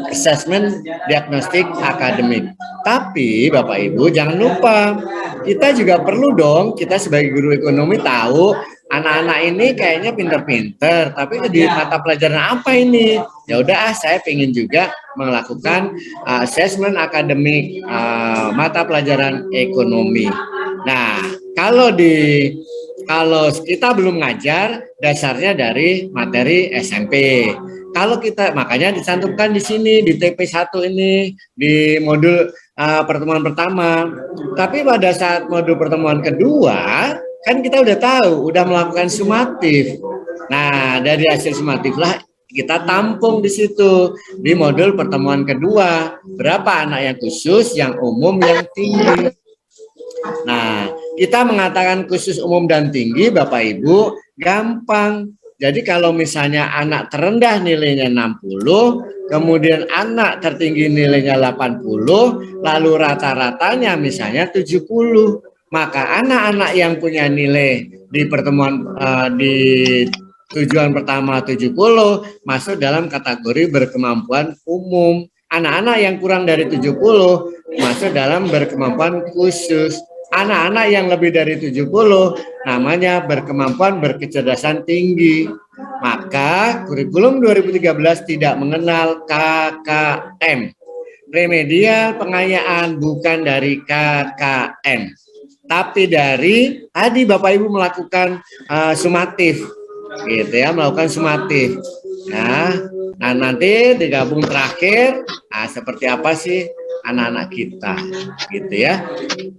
assessment diagnostik akademik. Tapi Bapak Ibu jangan lupa, kita juga perlu dong, kita sebagai guru ekonomi tahu anak-anak ini kayaknya pinter-pinter, tapi di mata pelajaran apa ini? Ya udah, saya pengen juga melakukan assessment akademik mata pelajaran ekonomi. Nah, kalau kita belum ngajar, dasarnya dari materi SMP. Kalau kita, makanya dicantumkan di sini, di TP1 ini, di modul pertemuan pertama. Tapi pada saat modul pertemuan kedua, kan kita udah tahu, udah melakukan sumatif. Nah, dari hasil sumatif lah kita tampung di situ, di modul pertemuan kedua. Berapa anak yang khusus, yang umum, yang tinggi. Nah, kita mengatakan khusus umum dan tinggi, Bapak Ibu, gampang. Jadi kalau misalnya anak terendah nilainya 60, kemudian anak tertinggi nilainya 80, lalu rata-ratanya misalnya 70. Maka anak-anak yang punya nilai di pertemuan di tujuan pertama 70 masuk dalam kategori berkemampuan umum. Anak-anak yang kurang dari 70 masuk dalam berkemampuan khusus. Anak-anak yang lebih dari 70 namanya berkemampuan berkecerdasan tinggi. Maka kurikulum 2013 tidak mengenal KKM. remedial pengayaan, bukan dari KKN. Tapi dari tadi Bapak Ibu melakukan sumatif, gitu ya, melakukan sumatif. Nah nanti digabung terakhir, seperti apa sih anak-anak kita, gitu ya.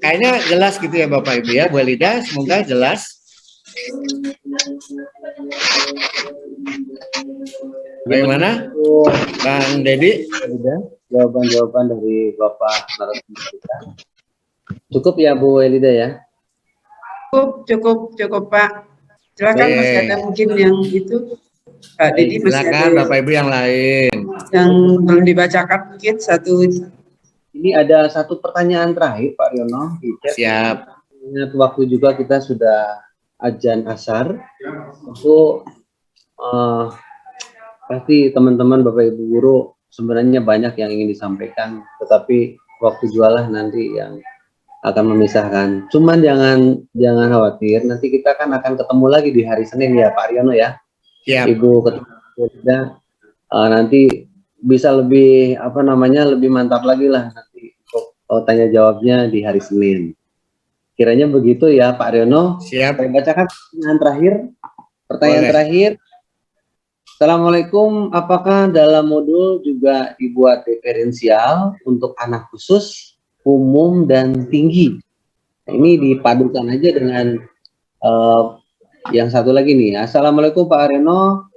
Kayaknya jelas gitu ya Bapak Ibu ya, Bu Elida, semoga jelas. Bagaimana, Bang Dedi? Jawaban-jawaban dari Bapak narasumber kita. Cukup ya Bu Elida ya? Cukup Pak. Silakan masih ada mungkin yang itu. Pak Dedi masih silakan ada Bapak Ibu yang lain. yang belum dibacakan mungkin satu. Ini ada satu pertanyaan terakhir Pak Riono. Siap. Ingat waktu juga kita sudah azan asar. Itu pasti teman-teman Bapak Ibu guru sebenarnya banyak yang ingin disampaikan, tetapi waktu jualah nanti yang akan memisahkan. Cuman jangan khawatir, nanti kita kan akan ketemu lagi di hari Senin ya Pak Riono ya. Siap. Ibu Ketua nanti bisa lebih lebih mantap lagi lah nanti untuk tanya jawabnya di hari Senin. Kiranya begitu ya Pak Riono. Siap. Saya bacakan pertanyaan terakhir. Assalamualaikum, apakah dalam modul juga dibuat diferensial untuk anak khusus, umum, dan tinggi? Nah, ini dipadukan aja dengan yang satu lagi nih. Assalamualaikum Pak Reno,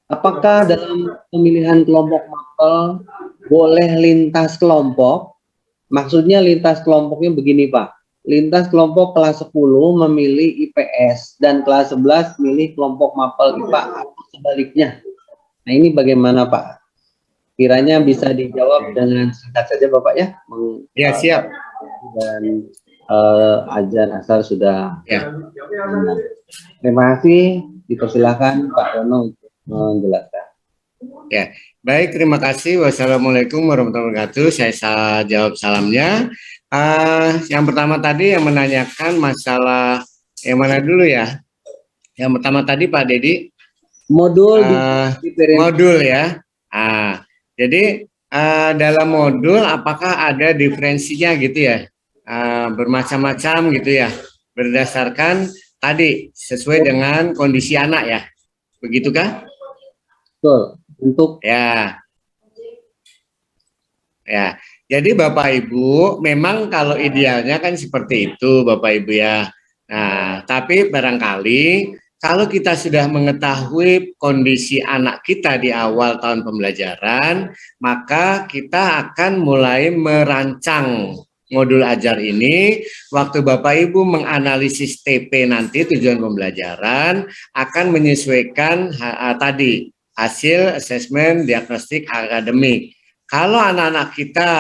apakah dalam pemilihan kelompok mapel boleh lintas kelompok? Maksudnya lintas kelompoknya begini Pak, lintas kelompok kelas 10 memilih IPS dan kelas 11 milih kelompok mapel IPA atau sebaliknya. Nah ini bagaimana Pak? Kiranya bisa dijawab dengan singkat saja Bapak ya. Ya siap. Dan azan asar sudah. Ya. Terima kasih. Dipersilakan Pak Rono untuk menjelaskan. Ya, baik, terima kasih. Wassalamualaikum warahmatullahi wabarakatuh. Saya jawab salamnya. Yang pertama tadi yang menanyakan masalah yang mana dulu ya? Yang pertama tadi Pak Dedi. Modul modul ya. Jadi dalam modul apakah ada diferensinya gitu ya? Bermacam-macam gitu ya. Berdasarkan tadi sesuai dengan kondisi anak ya. Begitukah? Betul. Untuk ya. Jadi Bapak Ibu, memang kalau idealnya kan seperti itu Bapak Ibu ya. Nah, tapi barangkali kalau kita sudah mengetahui kondisi anak kita di awal tahun pembelajaran, maka kita akan mulai merancang modul ajar ini. Waktu Bapak Ibu menganalisis TP nanti tujuan pembelajaran akan menyesuaikan tadi hasil asesmen diagnostik akademik. Kalau anak-anak kita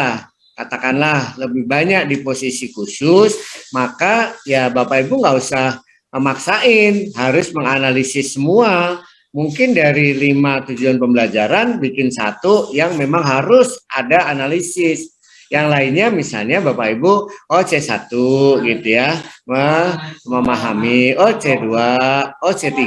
katakanlah lebih banyak di posisi khusus, maka ya Bapak Ibu nggak usah memaksain, harus menganalisis semua. Mungkin dari 5 tujuan pembelajaran bikin satu yang memang harus ada analisis. Yang lainnya misalnya Bapak Ibu, C1 gitu ya, memahami, C2, C3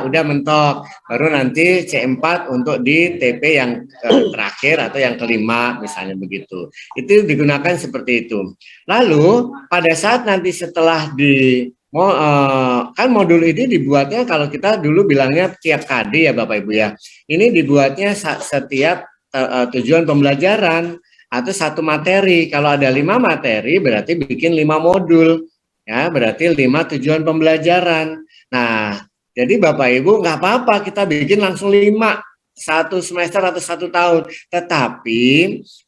udah mentok, baru nanti C4 untuk di TP yang terakhir atau yang kelima misalnya begitu. Itu digunakan seperti itu. Lalu pada saat nanti setelah kan modul ini dibuatnya kalau kita dulu bilangnya tiap KD ya Bapak Ibu ya. Ini dibuatnya setiap tujuan pembelajaran atau satu materi. Kalau ada 5 materi berarti bikin 5 modul. Ya, berarti 5 tujuan pembelajaran. Nah, jadi Bapak Ibu nggak apa-apa kita bikin langsung 5. 1 semester atau 1 tahun. Tetapi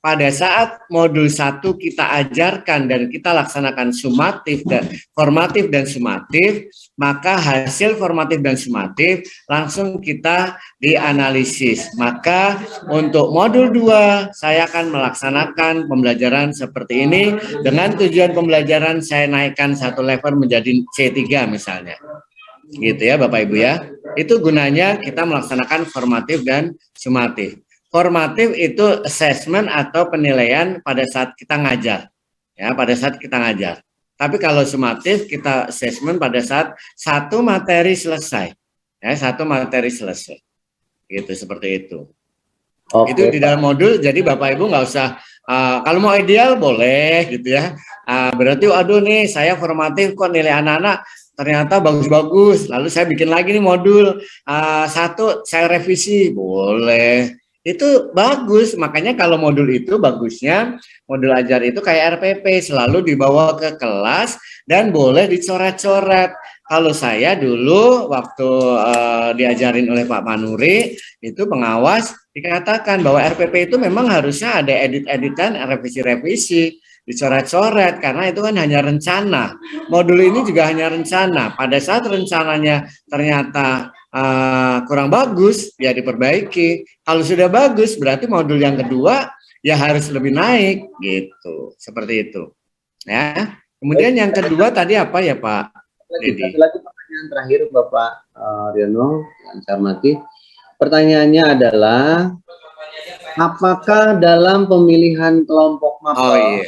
pada saat modul 1 kita ajarkan dan kita laksanakan sumatif dan formatif dan sumatif, maka hasil formatif dan sumatif langsung kita dianalisis. Maka untuk modul 2 saya akan melaksanakan pembelajaran seperti ini dengan tujuan pembelajaran saya naikkan 1 level menjadi C3 misalnya. Gitu ya Bapak Ibu ya. Itu gunanya kita melaksanakan formatif dan sumatif. Formatif itu assessment atau penilaian pada saat kita ngajar. Ya, pada saat kita ngajar. Tapi kalau sumatif kita assessment pada saat satu materi selesai. Ya, satu materi selesai. Gitu, seperti itu. Oke, itu di dalam modul, jadi Bapak Ibu nggak usah Kalau mau ideal boleh gitu ya. Berarti aduh nih saya formatif kok nilai anak-anak ternyata bagus-bagus. Lalu saya bikin lagi nih modul satu saya revisi boleh. Itu bagus. Makanya kalau modul itu bagusnya modul ajar itu kayak RPP selalu dibawa ke kelas dan boleh dicoret-coret. Kalau saya dulu waktu diajarin oleh Pak Manuri itu pengawas dikatakan bahwa RPP itu memang harusnya ada edit-editan, revisi-revisi, dicoret-coret karena itu kan hanya rencana. Modul ini juga hanya rencana. Pada saat rencananya ternyata kurang bagus, ya diperbaiki. Kalau sudah bagus, berarti modul yang kedua ya harus lebih naik, gitu. Seperti itu. Ya. Kemudian yang kedua tadi apa ya Pak Dedi? Lagi pertanyaan terakhir Bapak Riono yang saya hormati. Pertanyaannya adalah apakah dalam pemilihan kelompok mapel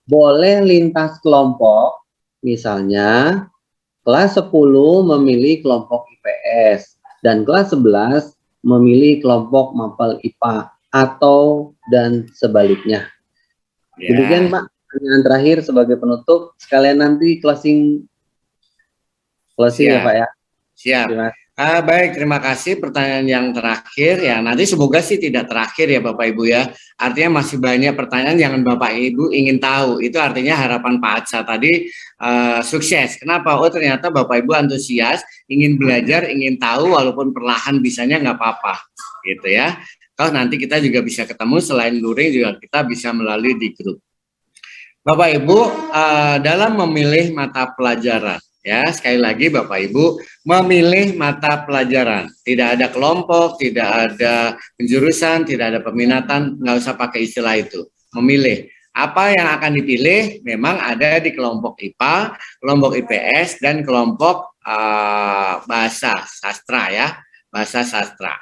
boleh lintas kelompok, misalnya kelas 10 memilih kelompok IPS dan kelas 11 memilih kelompok mapel IPA atau dan sebaliknya. Demikian Pak, pertanyaan terakhir sebagai penutup, sekalian nanti closing ya Pak ya. Siap. Baik, terima kasih pertanyaan yang terakhir ya. Nanti semoga sih tidak terakhir ya Bapak Ibu ya. Artinya masih banyak pertanyaan yang Bapak Ibu ingin tahu. Itu artinya harapan Pak Atsa tadi sukses. Kenapa? Oh ternyata Bapak Ibu antusias, ingin belajar, ingin tahu walaupun perlahan bisanya nggak apa-apa gitu ya. Kalau nanti kita juga bisa ketemu selain luring juga kita bisa melalui di grup. Bapak Ibu dalam memilih mata pelajaran. Ya, sekali lagi Bapak Ibu memilih mata pelajaran. Tidak ada kelompok, tidak ada penjurusan, tidak ada peminatan, nggak usah pakai istilah itu. Memilih. Apa yang akan dipilih memang ada di kelompok IPA, kelompok IPS, dan kelompok bahasa sastra ya, bahasa sastra.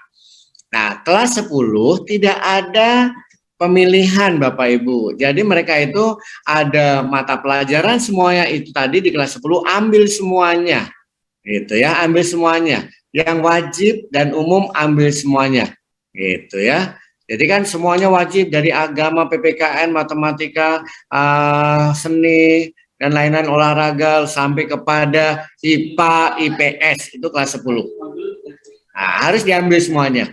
Nah, kelas 10 tidak ada pemilihan Bapak Ibu. Jadi mereka itu ada mata pelajaran semuanya itu tadi di kelas 10 ambil semuanya. Gitu ya, ambil semuanya. Yang wajib dan umum ambil semuanya. Gitu ya. Jadi kan semuanya wajib dari agama, PPKN, matematika, seni dan lain-lain olahraga sampai kepada IPA, IPS itu kelas 10. Nah, harus diambil semuanya.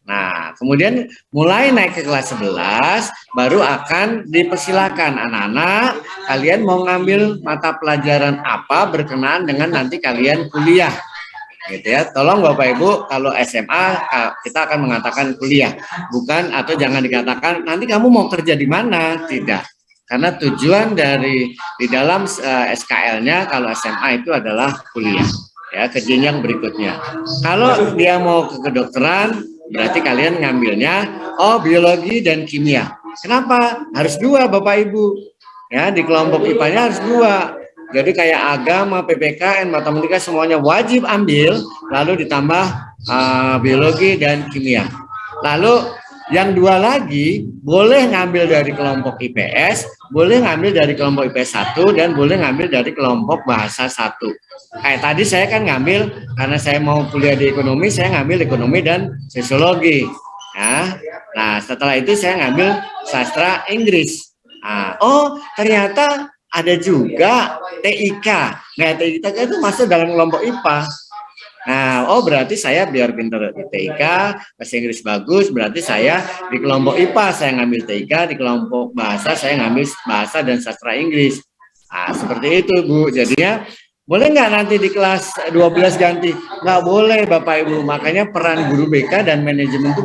Nah, kemudian mulai naik ke kelas 11, baru akan dipersilakan anak-anak, kalian mau ngambil mata pelajaran apa berkenaan dengan nanti kalian kuliah. Gitu ya. Tolong Bapak Ibu, kalau SMA kita akan mengatakan kuliah, bukan atau jangan dikatakan nanti kamu mau kerja di mana, tidak. Karena tujuan dari di dalam SKL-nya kalau SMA itu adalah kuliah. Ya, ke jenjang berikutnya. Kalau dia mau ke kedokteran, berarti kalian ngambilnya biologi dan kimia. Kenapa? Harus 2 Bapak Ibu. Ya, di kelompok IPA-nya harus 2. Jadi kayak agama, PPKN, matematika semuanya wajib ambil, lalu ditambah biologi dan kimia. Lalu yang 2 lagi boleh ngambil dari kelompok IPS, boleh ngambil dari kelompok IPS 1 dan boleh ngambil dari kelompok bahasa 1. Kayak tadi saya kan ngambil karena saya mau kuliah di ekonomi, saya ngambil ekonomi dan sosiologi. Ya. Nah, setelah itu saya ngambil sastra Inggris. Ternyata ada juga TIK. Nah, TIK itu masuk dalam kelompok IPA. Nah, berarti saya biar pintar di TIK, bahasa Inggris bagus, berarti saya di kelompok IPA saya ngambil TIK, di kelompok bahasa saya ngambil bahasa dan sastra Inggris. Nah, seperti itu Bu. Jadinya boleh nggak nanti di kelas 12 ganti? Nggak boleh Bapak Ibu. Makanya peran guru BK dan manajemen itu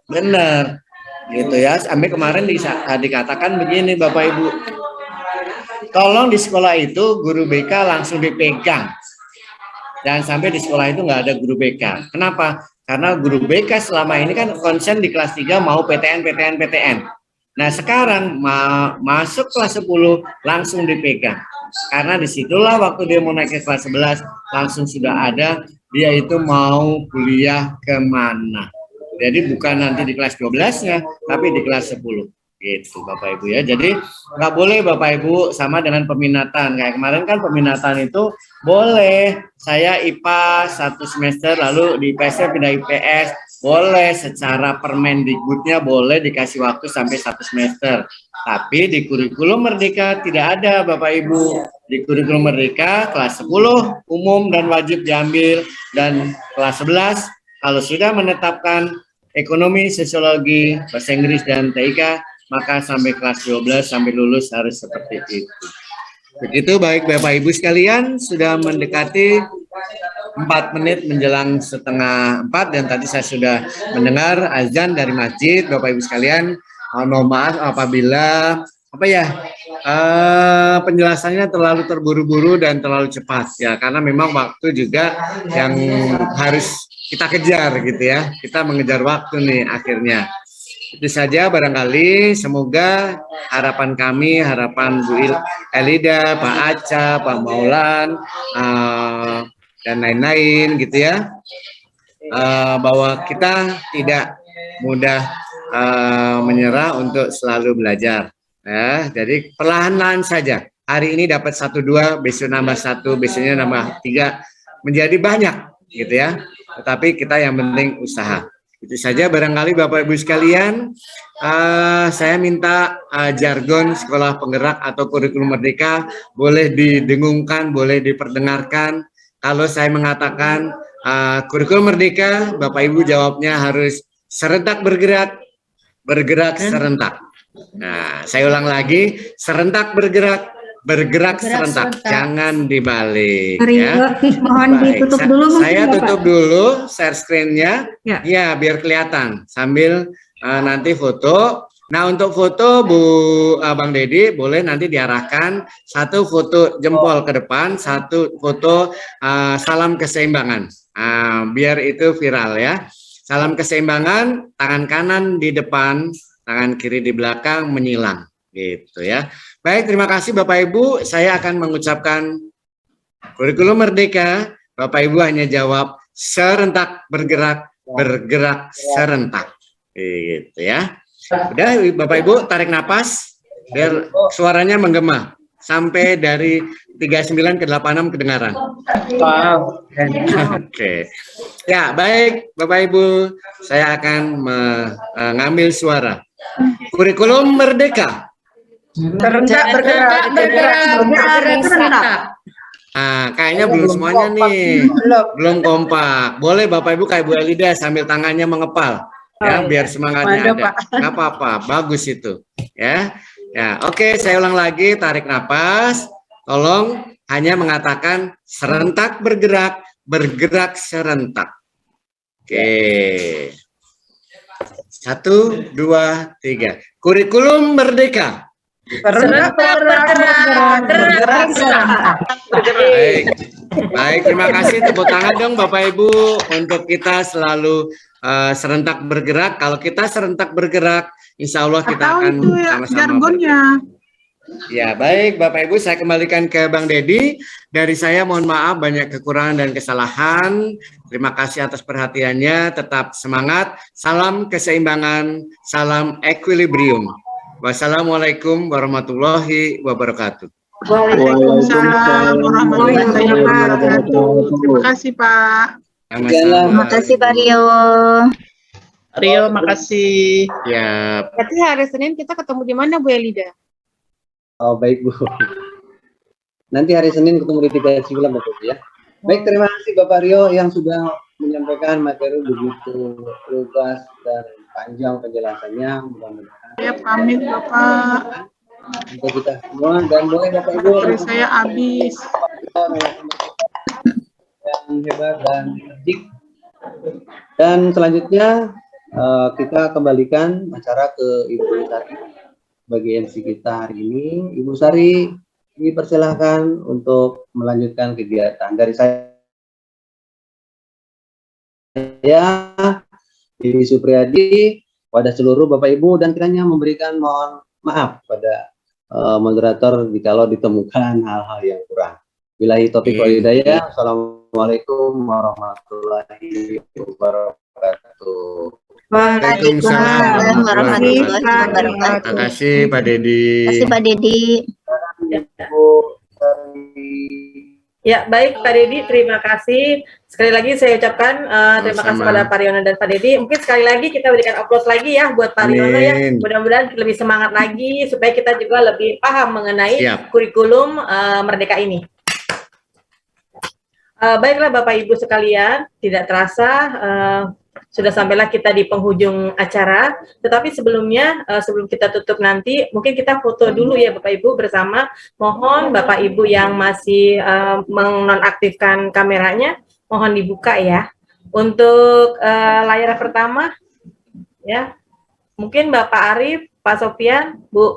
benar, gitu ya. Sampai kemarin dikatakan begini Bapak Ibu. Tolong di sekolah itu guru BK langsung dipegang. Jangan sampai di sekolah itu nggak ada guru BK. Kenapa? Karena guru BK selama ini kan konsen di kelas 3 mau PTN. Nah sekarang masuk kelas 10 langsung dipegang. Karena disitulah waktu dia mau naik ke kelas 11 langsung sudah ada dia itu mau kuliah kemana. Jadi bukan nanti di kelas 12-nya, tapi di kelas 10. Gitu Bapak Ibu ya. Jadi nggak boleh Bapak Ibu sama dengan peminatan. Kayak kemarin kan peminatan itu boleh saya IPA 1 semester lalu di IPS pindah IPS. boleh secara Permendikbudnya boleh dikasih waktu sampai 1 semester. Tapi di kurikulum Merdeka tidak ada Bapak Ibu. Di kurikulum Merdeka kelas 10 umum dan wajib diambil, dan kelas 11 kalau sudah menetapkan ekonomi, sosiologi, bahasa Inggris dan TIK, maka sampai kelas 12 sampai lulus harus seperti itu. Begitu baik Bapak Ibu sekalian, sudah mendekati 4 menit menjelang setengah 4 dan tadi saya sudah mendengar azan dari masjid. Bapak Ibu sekalian, mohon maaf apabila penjelasannya terlalu terburu-buru dan terlalu cepat ya, karena memang waktu juga yang harus kita kejar gitu ya. Kita mengejar waktu nih akhirnya. Itu saja barangkali, semoga harapan kami, harapan Bu Elida, Pak Aca, Pak Maulan, dan lain-lain gitu ya, bahwa kita tidak mudah menyerah untuk selalu belajar. Ya, jadi perlahan-lahan saja. Hari ini dapat 1-2, besok nambah 1, besoknya nambah 3, menjadi banyak gitu ya. Tetapi kita yang penting usaha. Itu saja barangkali Bapak Ibu sekalian. Saya minta jargon sekolah penggerak atau kurikulum Merdeka boleh didengungkan, boleh diperdengarkan. Kalau saya mengatakan kurikulum Merdeka, Bapak Ibu jawabnya harus serentak bergerak, bergerak serentak. Nah, saya ulang lagi, serentak bergerak, bergerak serentak, jangan dibalik. Ya. Mohon ditutup dulu. Saya tutup dulu share screen-nya, ya biar kelihatan sambil nanti foto. Nah untuk foto Bang Dedi boleh nanti diarahkan 1 foto jempol ke depan, 1 foto salam keseimbangan, biar itu viral ya. Salam keseimbangan, tangan kanan di depan, tangan kiri di belakang menyilang gitu ya. Baik, terima kasih Bapak Ibu. Saya akan mengucapkan kurikulum Merdeka. Bapak Ibu hanya jawab serentak bergerak, bergerak serentak. Gitu ya. Udah Bapak Ibu tarik napas biar suaranya menggema sampai dari 39 ke 86 kedengaran. Oke. Ya, baik Bapak Ibu, saya akan mengambil suara. Kurikulum Merdeka. Serentak bergerak, serentak. Kayaknya belum semuanya nih, belum kompak. Boleh Bapak Ibu kayak Bu Elida sambil tangannya mengepal, ya biar semangatnya ada. Nggak apa-apa, bagus itu, ya. Ya, oke, saya ulang lagi, tarik napas. Tolong hanya mengatakan serentak bergerak, bergerak serentak. Oke. 1, 2, 3. Kurikulum Merdeka. Serentak bergerak serentak. Baik, terima kasih. Tepuk tangan dong Bapak Ibu untuk kita selalu serentak bergerak. Kalau kita serentak bergerak, insya Allah kita akan sama-sama bergerak. Ya, baik Bapak Ibu, saya kembalikan ke Bang Dedi. Dari saya mohon maaf banyak kekurangan dan kesalahan. Terima kasih atas perhatiannya. Tetap semangat. Salam keseimbangan, salam equilibrium. Wassalamualaikum warahmatullahi wabarakatuh. Waalaikumsalam warahmatullahi wabarakatuh. Terima kasih Pak. Terima kasih Pak Rio. Rio, makasih. Ya. Berarti hari Senin kita ketemu di mana Bu Elida? Oh baik Bu. Nanti hari Senin ketemu di 39 Bapak ya. Baik, terima kasih Bapak Rio yang sudah menyampaikan materi begitu lugas dan panjang penjelasannya. Mudah-mudahan Saya pamit Bapak. untuk kita semua dan boleh Bapak Ibu. Baterai saya habis. Yang hebat dan cerdik. Dan selanjutnya kita kembalikan acara ke Ibu Sari bagi MC kita hari ini. Ibu Sari dipersilahkan untuk melanjutkan kegiatan. Dari saya Didi Supriyadi pada seluruh Bapak Ibu dan kiranya memberikan mohon maaf pada moderator jikalau ditemukan hal-hal yang kurang. Billahi taufiq wal hidayah. Assalamualaikum warahmatullahi wabarakatuh. Waalaikumsalam warahmatullahi wabarakatuh. Terima kasih Pak Dedi. Terima kasih Pak Dedi. Ya, baik Pak Dedi, terima kasih. Sekali lagi saya ucapkan terima kasih Sama-sama. pada Pak Riono dan Pak Dedi. Mungkin sekali lagi kita berikan applause lagi ya buat Pak Riono ya. Amin. Mudah-mudahan lebih semangat lagi supaya kita juga lebih paham mengenai Siap. kurikulum Merdeka ini. Baiklah Bapak Ibu sekalian, tidak terasa sudah sampailah kita di penghujung acara. Tetapi sebelumnya, sebelum kita tutup nanti, mungkin kita foto dulu ya Bapak Ibu bersama. Mohon Bapak Ibu yang masih menonaktifkan kameranya, mohon dibuka ya. Untuk layar pertama, ya, mungkin Bapak Arif, Pak Sofian, Bu